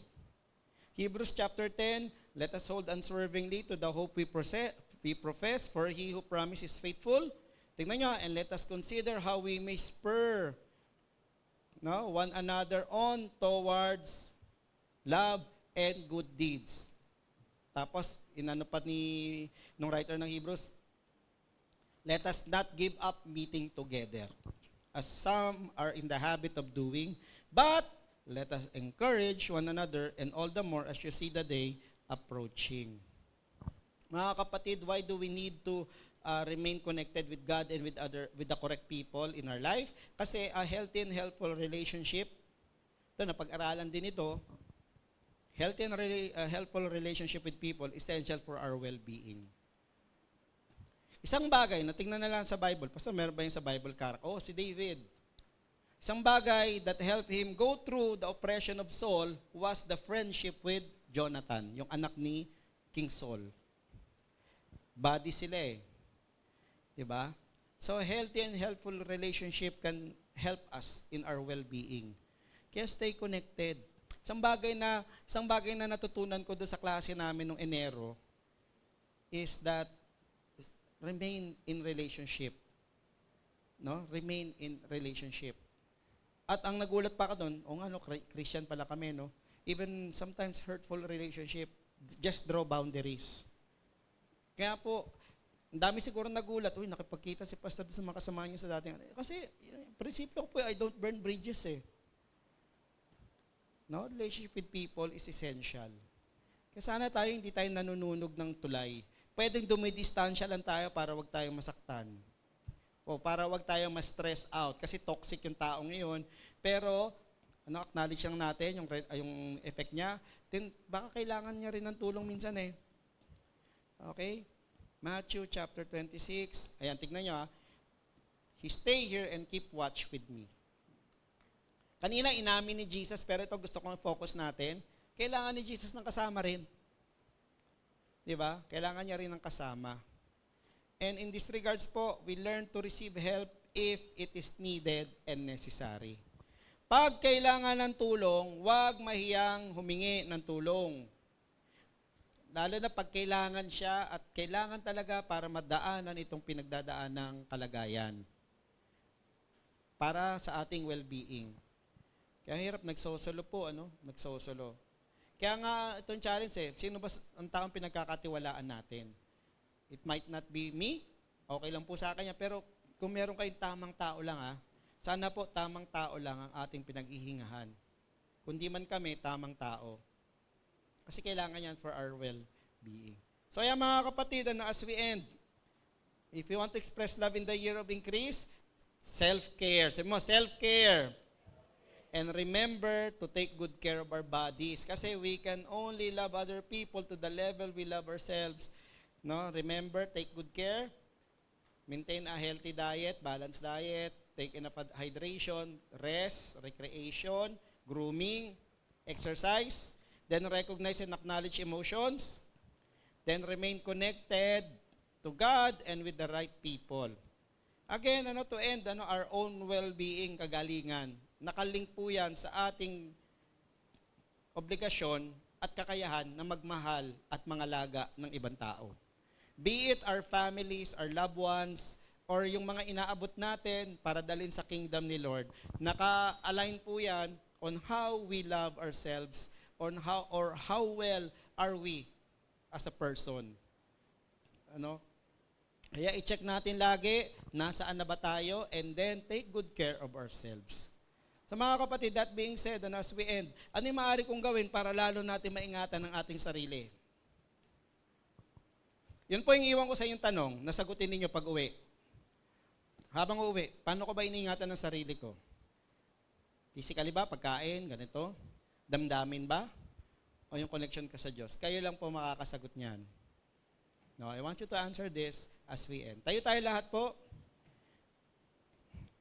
Hebrews chapter 10, let us hold unswervingly to the hope we profess, for he who promises is faithful. Tingnan nyo, and let us consider how we may spur one another on towards love and good deeds. Tapos, inano pa nung writer ng Hebrews, let us not give up meeting together, as some are in the habit of doing, but let us encourage one another, and all the more as you see the day approaching. Mga kapatid, why do we need to remain connected with God and with the correct people in our life? Kasi a healthy and helpful relationship, ito, napag-aralan din ito, healthy and helpful relationship with people, essential for our well-being. Isang bagay na tingnan na lang sa Bible, Pastor, meron ba yung sa Bible character? Oh, si David. Isang bagay that helped him go through the oppression of Saul was the friendship with Jonathan, yung anak ni King Saul. Buddy sila eh. Diba? So, healthy and helpful relationship can help us in our well-being. Kaya stay connected. Isang bagay na natutunan ko doon sa klase namin nung Enero is that remain in relationship. No? Remain in relationship. At ang nagulat pa ka doon, Christian pala kami, no? Even sometimes hurtful relationship, just draw boundaries. Kaya po, ang dami siguro nagulat, nakipagkita si pastor sa mga kasama niya sa dating. Kasi, prinsipyo ko po, I don't burn bridges eh. No? Relationship with people is essential. Kaya sana tayo, hindi tayo nanununog ng tulay. Pwedeng dumidistansya lang tayo para wag tayong masaktan. O para wag tayong ma-stress out. Kasi toxic yung tao ngayon. Pero, acknowledge lang natin yung effect niya. Then, baka kailangan niya rin ng tulong minsan eh. Okay? Matthew chapter 26. Ayan, tignan nyo He stay here and keep watch with me. Kanina inamin ni Jesus, pero ito gusto kong focus natin. Kailangan ni Jesus ng kasama rin. Diba? Kailangan niya rin ng kasama. And in this regards po, we learn to receive help if it is needed and necessary. Pag kailangan ng tulong, huwag mahiyang humingi ng tulong. Lalo na pag kailangan siya at kailangan talaga para madaanan itong pinagdadaan ng kalagayan. Para sa ating well-being. Kaya hirap nagsosolo po, Nagsosolo. Kaya nga itong challenge sino ba ang taong pinagkakatiwalaan natin? It might not be me, okay lang po sa akin yan, pero kung meron kayong tamang tao lang sana po tamang tao lang ang ating pinag-ihingahan. Kundi man kami, tamang tao. Kasi kailangan yan for our well-being. So ayan mga kapatid, as we end, if you want to express love in the year of increase, self-care. Sabi mo, self-care. And remember to take good care of our bodies. Kasi we can only love other people to the level we love ourselves. No? Remember, take good care. Maintain a healthy diet, balanced diet. Take enough hydration, rest, recreation, grooming, exercise. Then recognize and acknowledge emotions. Then remain connected to God and with the right people. Again, to end our own well-being, kagalingan. Nakalink po yan sa ating obligasyon at kakayahan na magmahal at mangalaga ng ibang tao. Be it our families, our loved ones, or yung mga inaabot natin para dalhin sa kingdom ni Lord, naka-align po yan on how we love ourselves, on how well are we as a person. Kaya i-check natin lagi, nasaan na ba tayo, and then take good care of ourselves. Sa mga kapatid, that being said, as we end, ano yung maaari kong gawin para lalo natin maingatan ang ating sarili? Yun po yung iwan ko sa inyong tanong, nasagutin ninyo pag uwi. Habang uwi, paano ko ba iniingatan ng sarili ko? Physically ba? Pagkain? Ganito? Damdamin ba? O yung connection ka sa Diyos? Kayo lang po makakasagot niyan. No, I want you to answer this as we end. Tayo lahat po.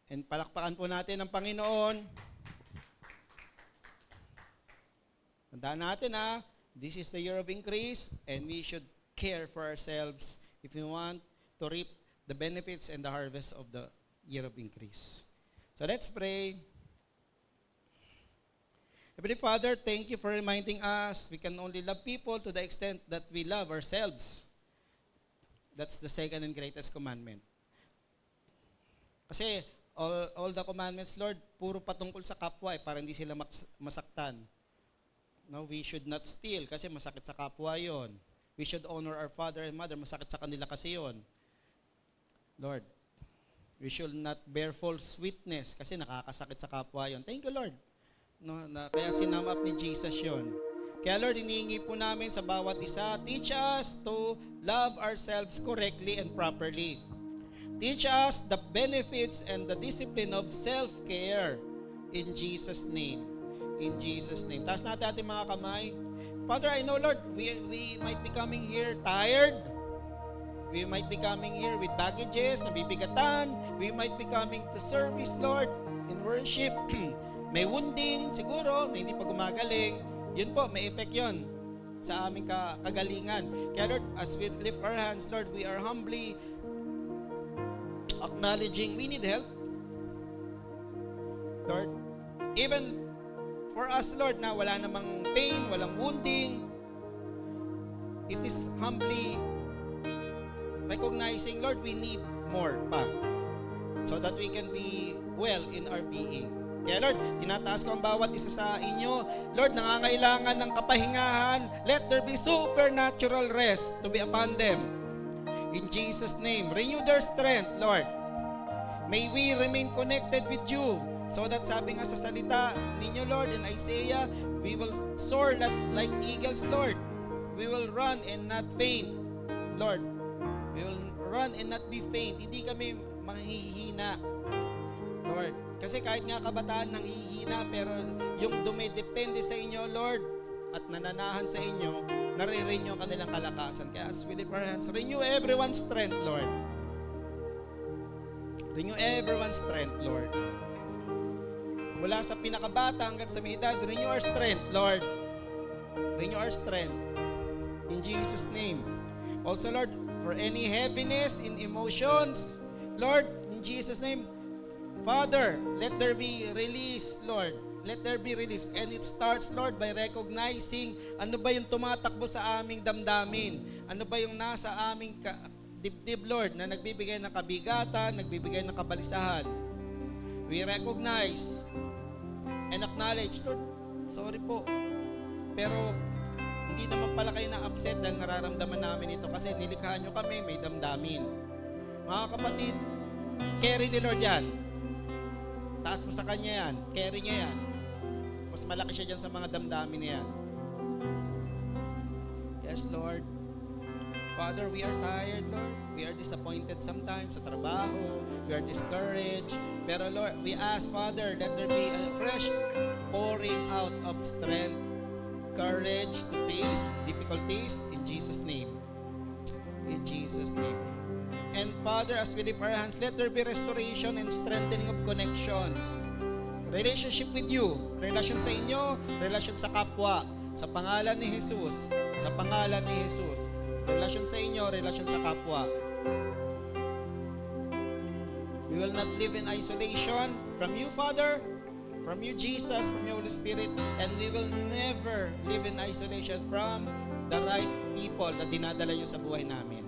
And palakpakan po natin ang Panginoon. Tandaan natin this is the year of increase and we should care for ourselves if we want to reap the benefits and the harvest of the year of increase. So let's pray. Heavenly Father, thank you for reminding us we can only love people to the extent that we love ourselves. That's the second and greatest commandment. Kasi all the commandments, Lord, puro patungkol sa kapwa para hindi sila masaktan. No, we should not steal kasi masakit sa kapwa yon. We should honor our father and mother. Masakit sa kanila kasi yun. Lord, we should not bear false witness kasi nakakasakit sa kapwa yun. Thank you, Lord. No, kaya sinum up ni Jesus yun. Kaya Lord, hinihingi po namin sa bawat isa, teach us to love ourselves correctly and properly. Teach us the benefits and the discipline of self-care in Jesus' name. In Jesus' name. Taas natin ating mga kamay. Father, I know, Lord, we might be coming here tired. We might be coming here with baggages, nabibigatan. We might be coming to service, Lord, in worship. May wounding, siguro, na hindi pa gumagaling. Yun po, may effect yun sa aming kagalingan. Kaya Lord, as we lift our hands, Lord, we are humbly acknowledging we need help. Lord, even for us, Lord, na wala namang pain, walang wounding, it is humbly recognizing, Lord, we need more pa so that we can be well in our being. Kaya Lord, tinataas ko ang bawat isa sa inyo. Lord, nangangailangan ng kapahingahan. Let there be supernatural rest to be upon them. In Jesus' name, renew their strength, Lord. May we remain connected with you so that sabi nga sa salita ninyo, Lord, in Isaiah, we will soar like eagles, Lord. We will run and not faint, Lord. We will run and not be faint. Hindi kami manghihina, Lord. Kasi kahit nga kabataan nanghihina, pero yung dumidepende sa inyo, Lord, at nananahan sa inyo, nare-renew ang kanilang kalakasan. Kaya as we lift our hands, renew everyone's strength, Lord. Renew everyone's strength, Lord. Mula sa pinakabata hanggang sa may edad, renew our strength, Lord. Renew our strength. In Jesus' name. Also, Lord, for any heaviness in emotions, Lord, in Jesus' name, Father, let there be release, Lord. Let there be release. And it starts, Lord, by recognizing ano ba yung tumatakbo sa aming damdamin. Ano ba yung nasa aming dibdib, Lord, na nagbibigay ng kabigatan, nagbibigay ng kabalisahan. We recognize and acknowledge, Lord, sorry po. Pero hindi naman pala kayo na-upset dahil nararamdaman namin ito kasi nilikha nyo kami, may damdamin. Mga kapatid, carry ni Lord yan. Taas mo sa Kanya yan. Carry niya yan. Mas malaki siya dyan sa mga damdamin niya yan. Yes, Lord. Father, we are tired, Lord. We are disappointed sometimes sa trabaho. We are discouraged. Pero Lord, we ask, Father, that there be a fresh pouring out of strength, courage to face difficulties in Jesus' name. In Jesus' name. And Father, as we lift our hands, let there be restoration and strengthening of connections. Relationship with you, relasyon sa inyo, relasyon sa kapwa, sa pangalan ni Jesus, sa pangalan ni Jesus. Relasyon sa inyo, relasyon sa kapwa. We will not live in isolation from you, Father, from you, Jesus, from your Holy Spirit, and we will never live in isolation from the right people na dinadala nyo sa buhay namin.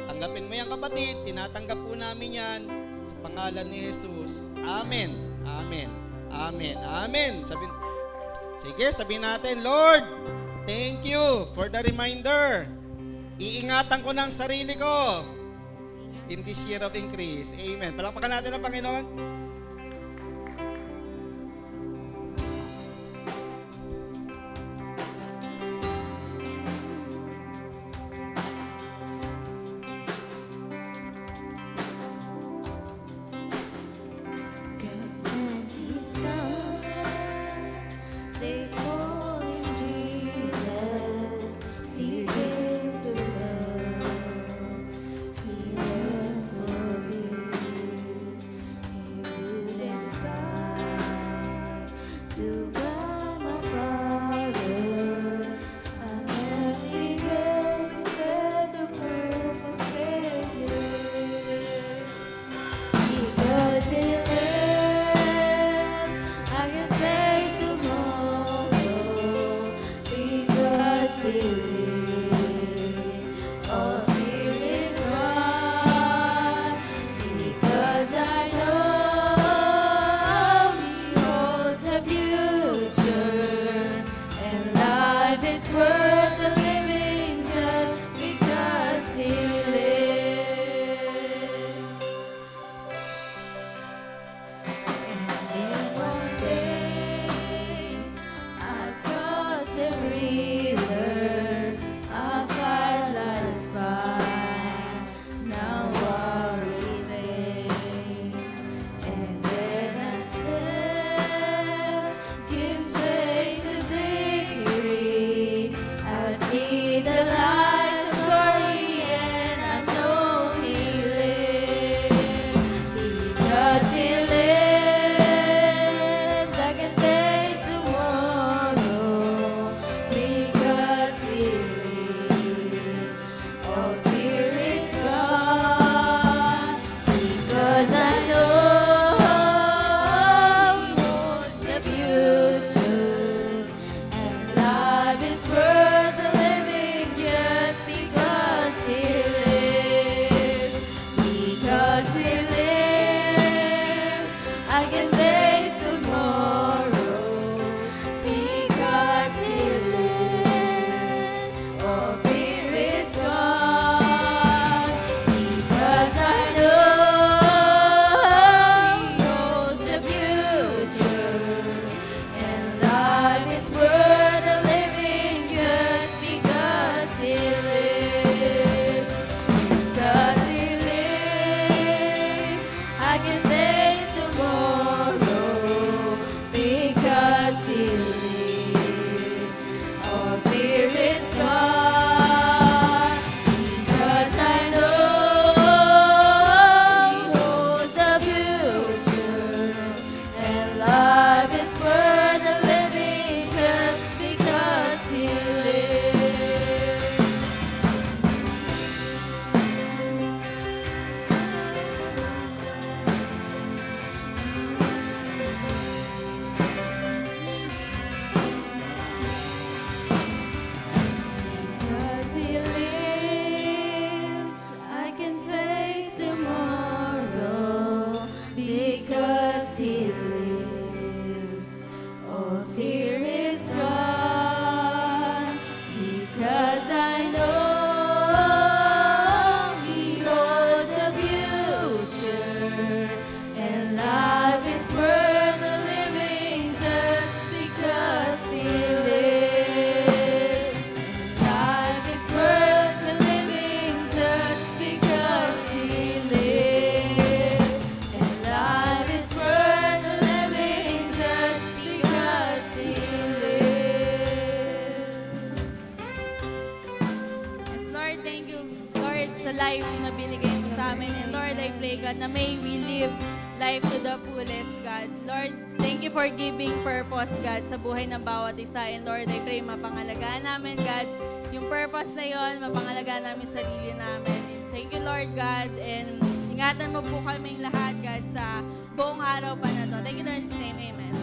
Tanggapin mo yan, kapatid. Tinatanggap po namin yan sa pangalan ni Jesus. Amen. Amen. Amen. Amen. Sabihin natin, Lord, thank you for the reminder. Iingatan ko ng sarili ko in this year of increase. Amen. Palakpakan natin ang Panginoon. God sent His Son, they call Him Jesus. He came to love, He left for me. He I can face tomorrow because He lives. All fear is gone because I know He holds the future, and life is worth the living just because He lives. Because He lives, I can face tomorrow. Because He lives, all fear is gone. Because I know He holds the future, and life is worth the living just because He lives. Life is worth the living just because He lives. And life is worth the living just because He lives. Yes, Lord, thank you, Lord, sa life na binigay mo sa amin. And Lord, I pray, God, na may we live life to the fullest, God. Lord, thank you for giving purpose, God, sa buhay ng bawat isa. And Lord, I pray, mapangalagaan namin, God, yung purpose na yon, mapangalagaan namin sarili namin. And thank you, Lord, God, and ingatan mo po kaming lahat, God, sa buong araw pa na to. Thank you, Lord, in His name, amen.